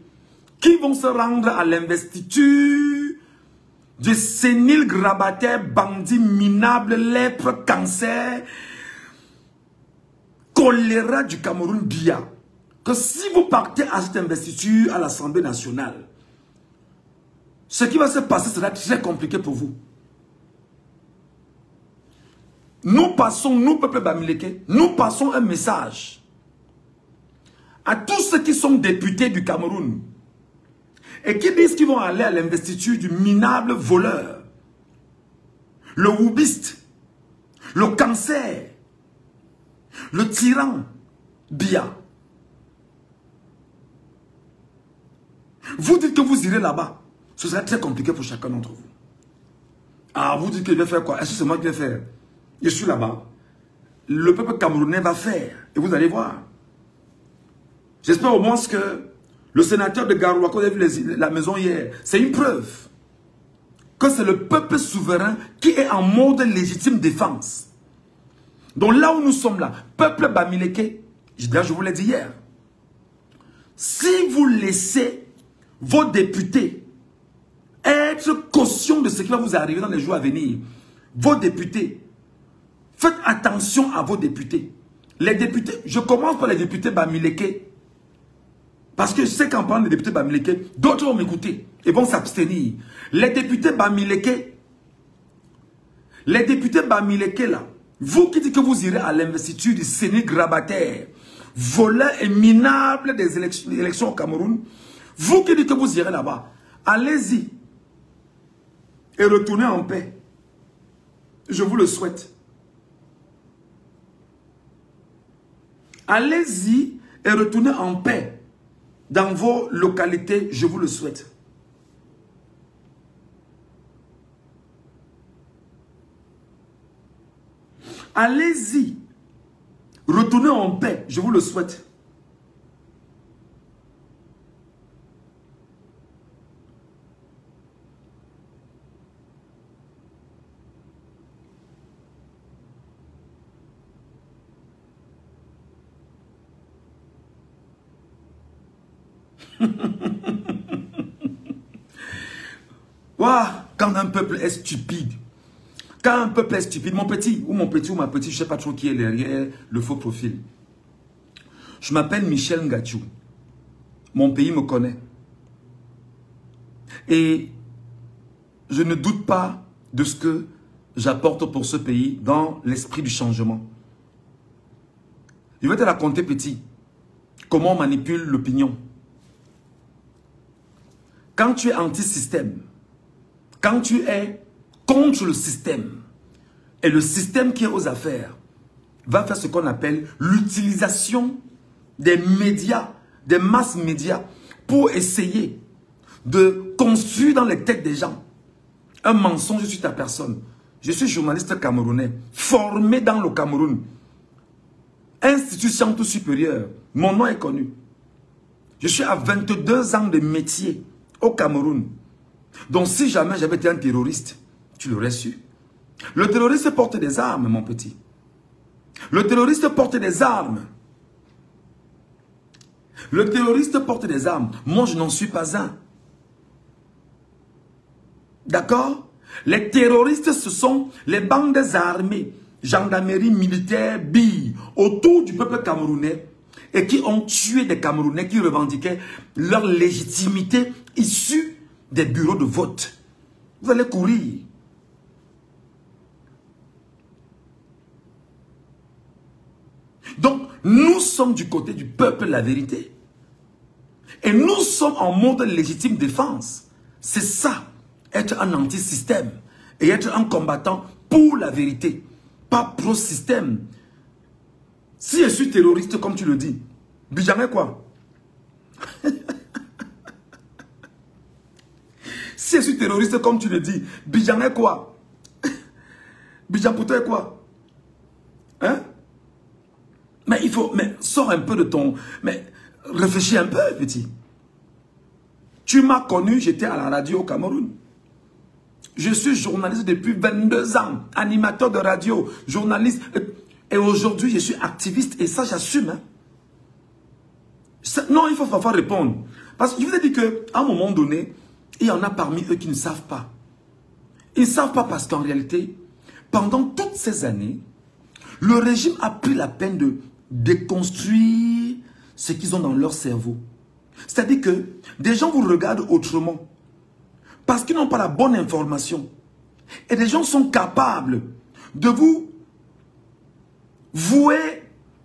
qui vont se rendre à l'investiture de sénile grabataire, bandit minable, lèpre, cancer, choléra du Cameroun Biya. Que si vous partez à cette investiture à l'Assemblée nationale, ce qui va se passer sera très compliqué pour vous. Nous passons, nous, peuple Bamileke, nous passons un message à tous ceux qui sont députés du Cameroun et qui disent qu'ils vont aller à l'investiture du minable voleur, le houbiste, le cancer, le tyran Biya. Vous dites que vous irez là-bas. Ce sera très compliqué pour chacun d'entre vous. Ah, vous dites que je vais faire quoi? Est-ce que c'est moi qui vais faire? Je suis là-bas. Le peuple camerounais va faire. Et vous allez voir. J'espère au moins que le sénateur de Garoua, qu'on a vu la maison hier, c'est une preuve que c'est le peuple souverain qui est en mode légitime défense. Donc là où nous sommes là, peuple Bamileke, je vous l'ai dit hier, si vous laissez vos députés être caution de ce qui va vous arriver dans les jours à venir, vos députés, faites attention à vos députés. Les députés, je commence par les députés Bamileke, parce que je sais qu'en parlant des députés Bamileke, d'autres vont m'écouter et vont s'abstenir. Les députés Bamileke là, vous qui dites que vous irez à l'investiture du sénile grabataire, voleur et minable des élections au Cameroun, vous qui dites que vous irez là-bas, allez-y et retournez en paix. Je vous le souhaite. Allez-y et retournez en paix dans vos localités, je vous le souhaite. Allez-y, retournez en paix, je vous le souhaite. Quand un peuple est stupide, mon petit ou ma petite, je ne sais pas trop qui est derrière le faux profil. Je m'appelle Michel Ngachou. Mon pays me connaît. Et je ne doute pas de ce que j'apporte pour ce pays dans l'esprit du changement. Je vais te raconter, petit, comment on manipule l'opinion. Quand tu es anti-système, quand tu es contre le système, et le système qui est aux affaires va faire ce qu'on appelle l'utilisation des médias, des masses médias, pour essayer de construire dans les têtes des gens un mensonge sur ta personne. Je suis journaliste camerounais, formé dans le Cameroun. Institut Sciences supérieures, mon nom est connu. Je suis à 22 ans de métier au Cameroun. Donc si jamais j'avais été un terroriste, tu l'aurais su. Le terroriste porte des armes, mon petit. Le terroriste porte des armes. Le terroriste porte des armes. Moi, je n'en suis pas un. D'accord? Les terroristes, ce sont les bandes armées, gendarmerie militaire, billes, autour du peuple camerounais et qui ont tué des Camerounais qui revendiquaient leur légitimité issue des bureaux de vote. Vous allez courir. Donc, nous sommes du côté du peuple, la vérité. Et nous sommes en mode légitime défense. C'est ça, être un anti-système et être un combattant pour la vérité, pas pro-système. Si je suis terroriste, comme tu le dis, Bijan est quoi? Si je suis terroriste, comme tu le dis, Bijan est quoi? Bijan pour toi est quoi? Hein? Mais il faut, mais sors un peu de ton, mais réfléchis un peu, petit. Tu m'as connu, j'étais à la radio au Cameroun. Je suis journaliste depuis 22 ans, animateur de radio, journaliste. Et aujourd'hui, je suis activiste et ça, j'assume. Hein. Non, il faut parfois répondre. Parce que je vous ai dit qu'à un moment donné, il y en a parmi eux qui ne savent pas. Ils ne savent pas parce qu'en réalité, pendant toutes ces années, le régime a pris la peine de déconstruire ce qu'ils ont dans leur cerveau. C'est-à-dire que des gens vous regardent autrement parce qu'ils n'ont pas la bonne information. Et des gens sont capables de vous vouer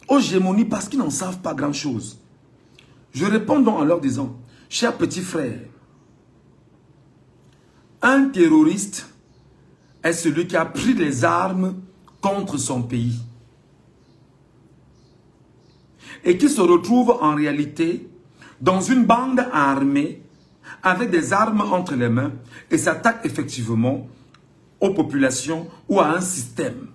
aux gémonies parce qu'ils n'en savent pas grand-chose. Je réponds donc en leur disant, chers petits frères, un terroriste est celui qui a pris les armes contre son pays et qui se retrouve en réalité dans une bande armée avec des armes entre les mains et s'attaque effectivement aux populations ou à un système.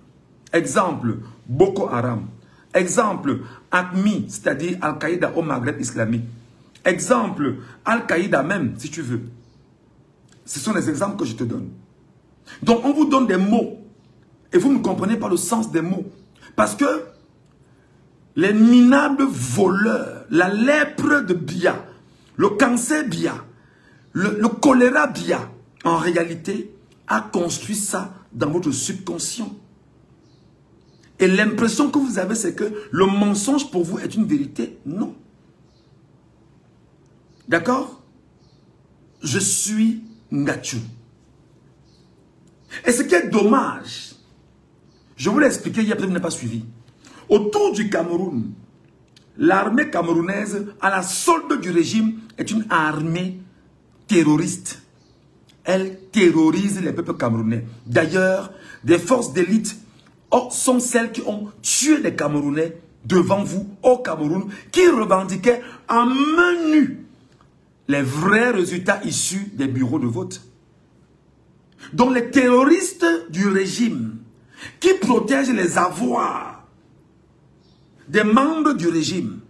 Exemple, Boko Haram. Exemple, AQMI, c'est-à-dire Al-Qaïda au Maghreb islamique. Exemple, Al-Qaïda même, si tu veux. Ce sont les exemples que je te donne. Donc, on vous donne des mots et vous ne comprenez pas le sens des mots. Parce que les minables voleurs, la lèpre de Bia, le cancer Bia, le choléra Bia, en réalité, a construit ça dans votre subconscient. Et l'impression que vous avez, c'est que le mensonge pour vous est une vérité. Non. D'accord? Je suis Ngachu. Et ce qui est dommage, je vous l'ai expliqué hier, peut-être que vous n'avez pas suivi. Autour du Cameroun, l'armée camerounaise, à la solde du régime, est une armée terroriste. Elle terrorise les peuples camerounais. D'ailleurs, des forces d'élite sont celles qui ont tué les Camerounais devant vous, au Cameroun, qui revendiquaient en main nue les vrais résultats issus des bureaux de vote. Donc les terroristes du régime, qui protègent les avoirs des membres du régime,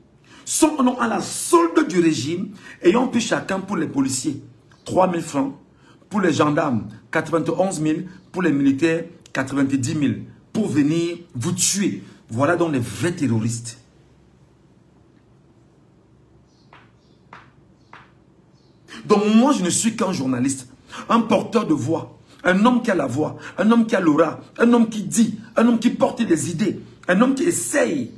sont à la solde du régime et ont pris chacun pour les policiers 3 000 francs, pour les gendarmes 91 000, pour les militaires 90 000, pour venir vous tuer. Voilà donc les vrais terroristes. Donc moi je ne suis qu'un journaliste, un porteur de voix, un homme qui a la voix, un homme qui a l'aura, un homme qui dit, un homme qui porte des idées, un homme qui essaye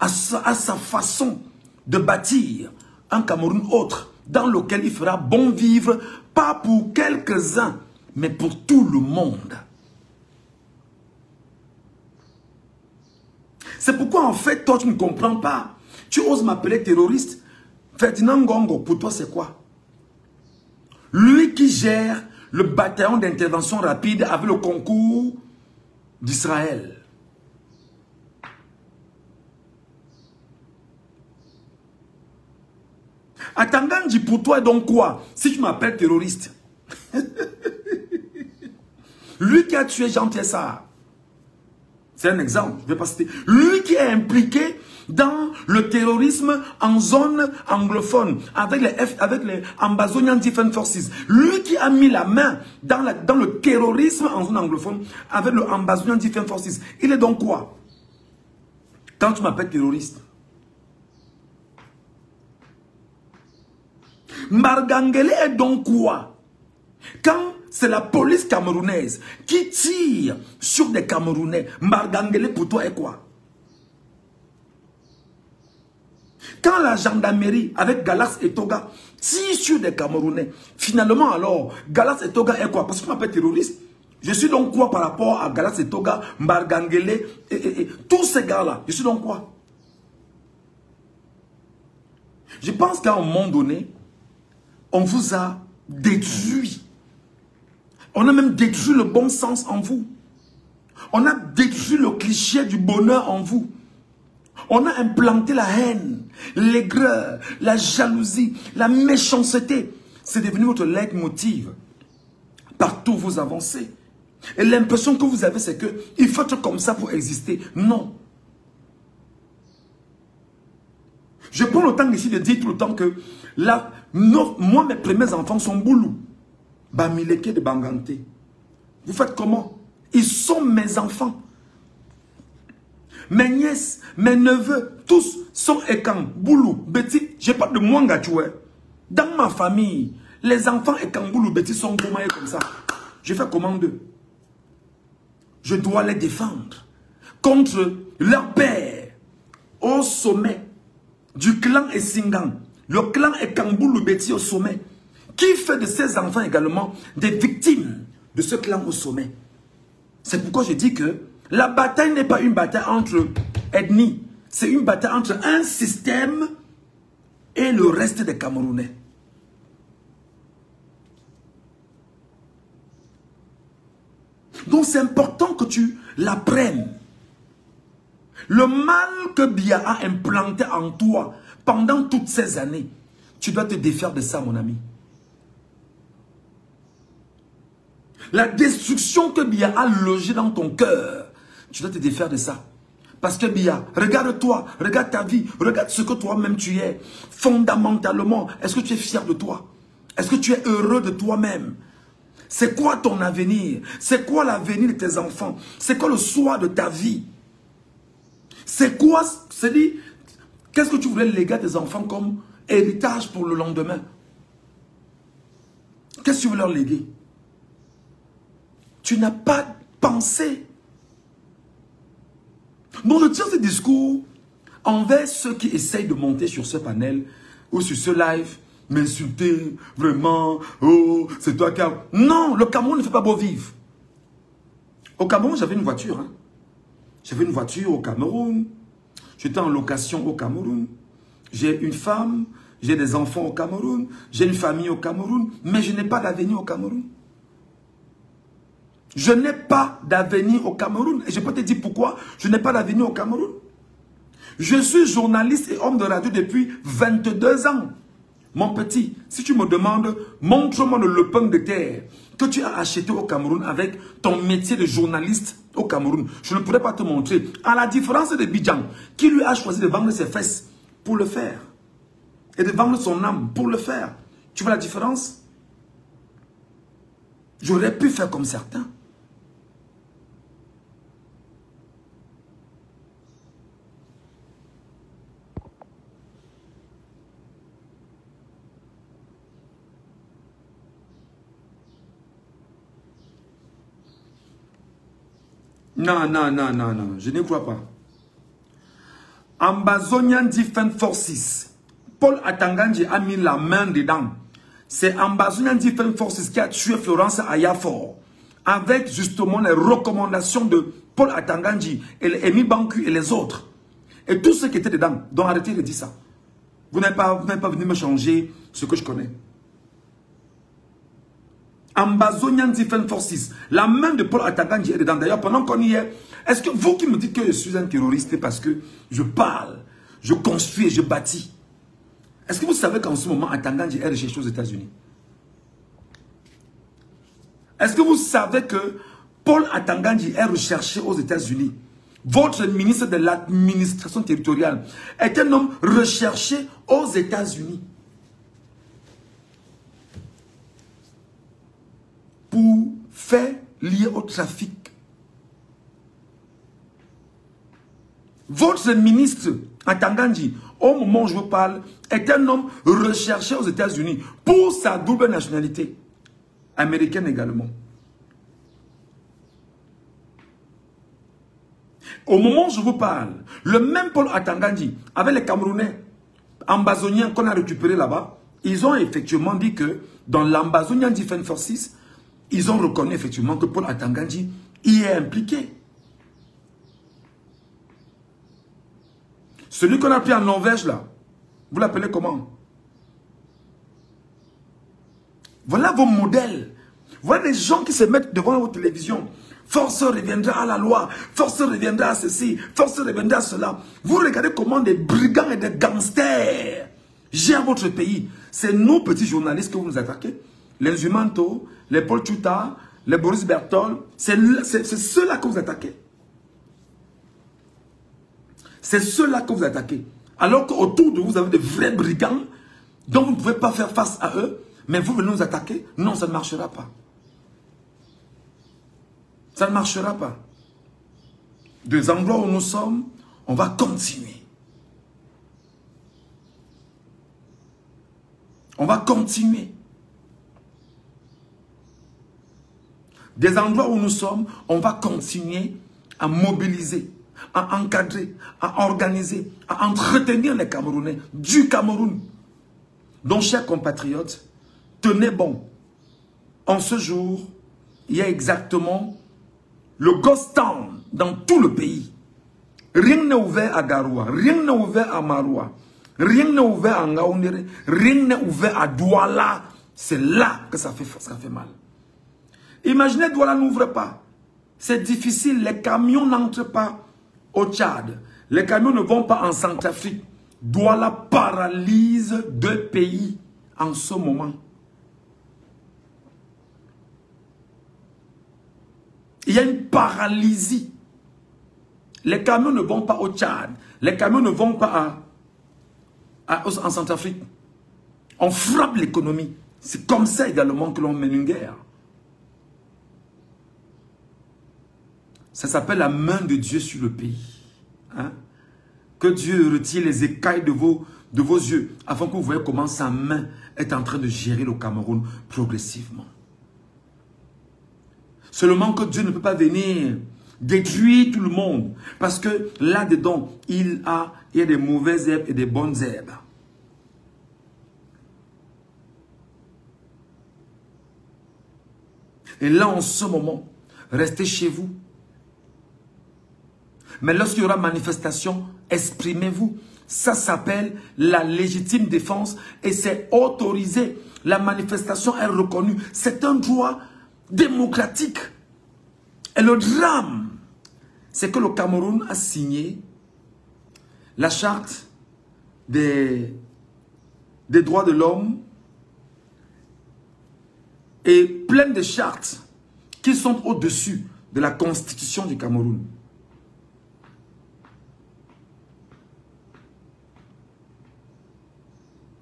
à sa façon de bâtir un Cameroun autre, dans lequel il fera bon vivre, pas pour quelques-uns, mais pour tout le monde. C'est pourquoi en fait, toi tu ne comprends pas. Tu oses m'appeler terroriste. Ferdinand Ngongo, pour toi c'est quoi? Lui qui gère le bataillon d'intervention rapide avec le concours d'Israël. Atangandji, pour toi, donc quoi? Si tu m'appelles terroriste. Lui qui a tué Jean-Pierre Sarr. C'est un exemple, je ne vais pas citer. Lui qui est impliqué dans le terrorisme en zone anglophone, avec les Ambazonian Defense Forces. Lui qui a mis la main dans le terrorisme en zone anglophone, avec le Ambazonian Defense Forces. Il est donc quoi? Quand tu m'appelles terroriste. Mbargangele est donc quoi? Quand c'est la police camerounaise qui tire sur des Camerounais, Mbargangele pour toi est quoi? Quand la gendarmerie avec Galas et Toga tire sur des Camerounais, finalement alors, Galas et Toga est quoi? Parce que tu m'appelles terroriste. Je suis donc quoi par rapport à Galas et Toga, Mbargangele et tous ces gars-là? Je suis donc quoi? Je pense qu'à un moment donné, on vous a détruit. On a même détruit le bon sens en vous. On a détruit le cliché du bonheur en vous. On a implanté la haine, l'aigreur, la jalousie, la méchanceté. C'est devenu votre leitmotiv. Partout où vous avancez. Et l'impression que vous avez, c'est que il faut être comme ça pour exister. Non. Je prends le temps ici de dire tout le temps que moi, mes premiers enfants sont Boulou, Bamileke de Banganté. Vous faites comment? Ils sont mes enfants. Mes nièces, mes neveux, tous sont Ekan, Boulou, Betty. Je parle de Mwanga, tu vois. Dans ma famille, les enfants Ekan, Boulou, Betty sont comme ça. Je fais comment d'eux? Je dois les défendre contre leur père au sommet du clan Essingan. Le clan Ekamboulou Betty au sommet, qui fait de ses enfants également des victimes de ce clan au sommet. C'est pourquoi je dis que la bataille n'est pas une bataille entre ethnies, c'est une bataille entre un système et le reste des Camerounais. Donc c'est important que tu l'apprennes. Le mal que Biya a implanté en toi pendant toutes ces années, tu dois te défaire de ça, mon ami. La destruction que Biya a logée dans ton cœur, tu dois te défaire de ça. Parce que Biya, regarde-toi, regarde ta vie, regarde ce que toi-même tu es. Fondamentalement, est-ce que tu es fier de toi? Est-ce que tu es heureux de toi-même? C'est quoi ton avenir? C'est quoi l'avenir de tes enfants? C'est quoi le choix de ta vie? C'est quoi, c'est-à-dire, qu'est-ce que tu voulais léguer à tes enfants comme héritage pour le lendemain? Qu'est-ce que tu veux leur léguer? Tu n'as pas pensé. Donc je tiens ce discours envers ceux qui essayent de monter sur ce panel ou sur ce live, m'insulter, vraiment, oh, c'est toi qui as... Non, le Cameroun ne fait pas beau vivre. Au Cameroun, j'avais une voiture. Hein. J'avais une voiture au Cameroun. J'étais en location au Cameroun. J'ai une femme, j'ai des enfants au Cameroun. J'ai une famille au Cameroun. Mais je n'ai pas d'avenir au Cameroun. Je n'ai pas d'avenir au Cameroun. Et je peux te dire pourquoi je n'ai pas d'avenir au Cameroun. Je suis journaliste et homme de radio depuis 22 ans. Mon petit, si tu me demandes, montre-moi le lopin de terre que tu as acheté au Cameroun avec ton métier de journaliste au Cameroun. Je ne pourrais pas te montrer. À la différence de Bidjan, qui lui a choisi de vendre ses fesses pour le faire. Et de vendre son âme pour le faire. Tu vois la différence? J'aurais pu faire comme certains. Non, non, non, non, non, je ne crois pas. Ambazonian Defense Forces. Paul Atangandji a mis la main dedans. C'est Ambazonian Defense Forces qui a tué Florence Ayafor. Avec justement les recommandations de Paul Atangandji et Emi Banku et les autres. Et tous ceux qui étaient dedans. Donc arrêtez de dire ça. Vous n'êtes pas venu me changer ce que je connais. Ambazonian Defense Forces. La main de Paul Atangandji est dedans. D'ailleurs, pendant qu'on y est, est-ce que vous qui me dites que je suis un terroriste parce que je parle, je construis et je bâtis, est-ce que vous savez qu'en ce moment, Atangandji est recherché aux États-Unis? Est-ce que vous savez que Paul Atangandji est recherché aux États-Unis votre ministre de l'administration territoriale, est un homme recherché aux États-Unis pour faire lié au trafic. Votre ministre, Atangandji, au moment où je vous parle, est un homme recherché aux États-Unis pour sa double nationalité, américaine également. Au moment où je vous parle, le même Paul Atangandji, avec les Camerounais ambazoniens qu'on a récupérés là-bas, ils ont effectivement dit que dans l'Ambazonian Defense Forces, ils ont reconnu effectivement que Paul Atangandji y est impliqué. Celui qu'on a pris en Norvège là, vous l'appelez comment? Voilà vos modèles. Voilà des gens qui se mettent devant votre télévision. Force reviendra à la loi, force reviendra à ceci, force reviendra à cela. Vous regardez comment des brigands et des gangsters gèrent votre pays. C'est nous, petits journalistes, que vous nous attaquez. Les Zumanto, les Paul Tuta, les Boris Bertol, c'est ceux-là que vous attaquez. C'est ceux-là que vous attaquez. Alors qu'autour de vous, vous avez de vrais brigands dont vous ne pouvez pas faire face à eux, mais vous venez nous attaquer. Non, ça ne marchera pas. Ça ne marchera pas. Des endroits où nous sommes, on va continuer. On va continuer. Des endroits où nous sommes, on va continuer à mobiliser, à encadrer, à organiser, à entretenir les Camerounais du Cameroun. Donc, chers compatriotes, tenez bon. En ce jour, il y a exactement le ghost town dans tout le pays. Rien n'est ouvert à Garoua, rien n'est ouvert à Maroua, rien n'est ouvert à Ngaoundéré, rien n'est ouvert à Douala. C'est là que ça fait mal. Imaginez, Douala n'ouvre pas. C'est difficile, les camions n'entrent pas au Tchad. Les camions ne vont pas en Centrafrique. Douala paralyse 2 pays en ce moment. Il y a une paralysie. Les camions ne vont pas au Tchad. Les camions ne vont pas en Centrafrique. On frappe l'économie. C'est comme ça également que l'on mène une guerre. Ça s'appelle la main de Dieu sur le pays. Hein? Que Dieu retire les écailles de vos yeux afin que vous voyez comment sa main est en train de gérer le Cameroun progressivement. Seulement que Dieu ne peut pas venir détruire tout le monde. Parce que là-dedans, il y a des mauvaises herbes et des bonnes herbes. Et là, en ce moment, restez chez vous. Mais lorsqu'il y aura manifestation, exprimez-vous. Ça s'appelle la légitime défense et c'est autorisé. La manifestation est reconnue. C'est un droit démocratique. Et le drame, c'est que le Cameroun a signé la charte des droits de l'homme et plein de chartes qui sont au-dessus de la constitution du Cameroun.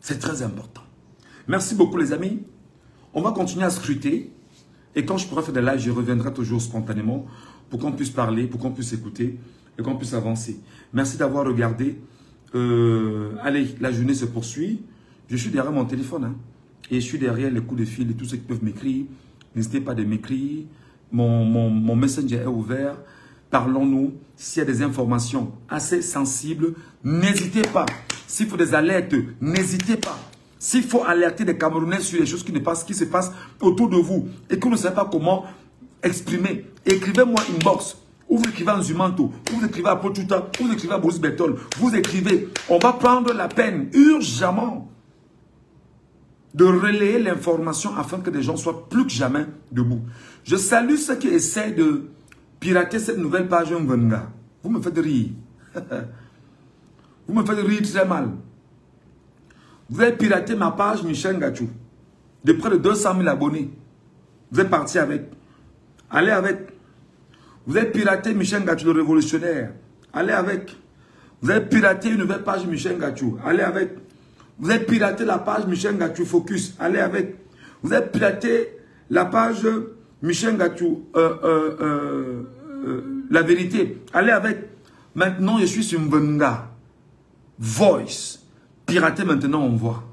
C'est très important. Merci beaucoup les amis. On va continuer à scruter. Et quand je pourrai faire des lives, je reviendrai toujours spontanément pour qu'on puisse parler, pour qu'on puisse écouter et qu'on puisse avancer. Merci d'avoir regardé. Allez, la journée se poursuit. Je suis derrière mon téléphone. Hein, et je suis derrière les coups de fil et tous ceux qui peuvent m'écrire. N'hésitez pas de m'écrire. Mon messenger est ouvert. Parlons-nous. S'il y a des informations assez sensibles, n'hésitez pas. S'il faut des alertes, n'hésitez pas. S'il faut alerter des Camerounais sur les choses qui se passent autour de vous et que vous ne savez pas comment exprimer, écrivez-moi inbox. Ou vous écrivez en Zumanto, ou vous écrivez à Potuta, ou vous écrivez à Boris Bertol. Vous écrivez. On va prendre la peine urgemment de relayer l'information afin que les gens soient plus que jamais debout. Je salue ceux qui essaient de pirater cette nouvelle page Mvenga. Vous me faites rire. Vous me faites rire très mal. Vous avez piraté ma page Michel Ngachou de près de 200 000 abonnés. Vous êtes parti avec. Allez avec. Vous avez piraté Michel Ngachou le révolutionnaire Allez avec. Vous avez piraté une nouvelle page Michel Ngachou. Allez avec. Vous avez piraté la page Michel Ngachou Focus. Allez avec. Vous avez piraté la page Michel Ngachou La Vérité. Allez avec. Maintenant, je suis sur Mbenga. Voice. Pirater maintenant, on voit.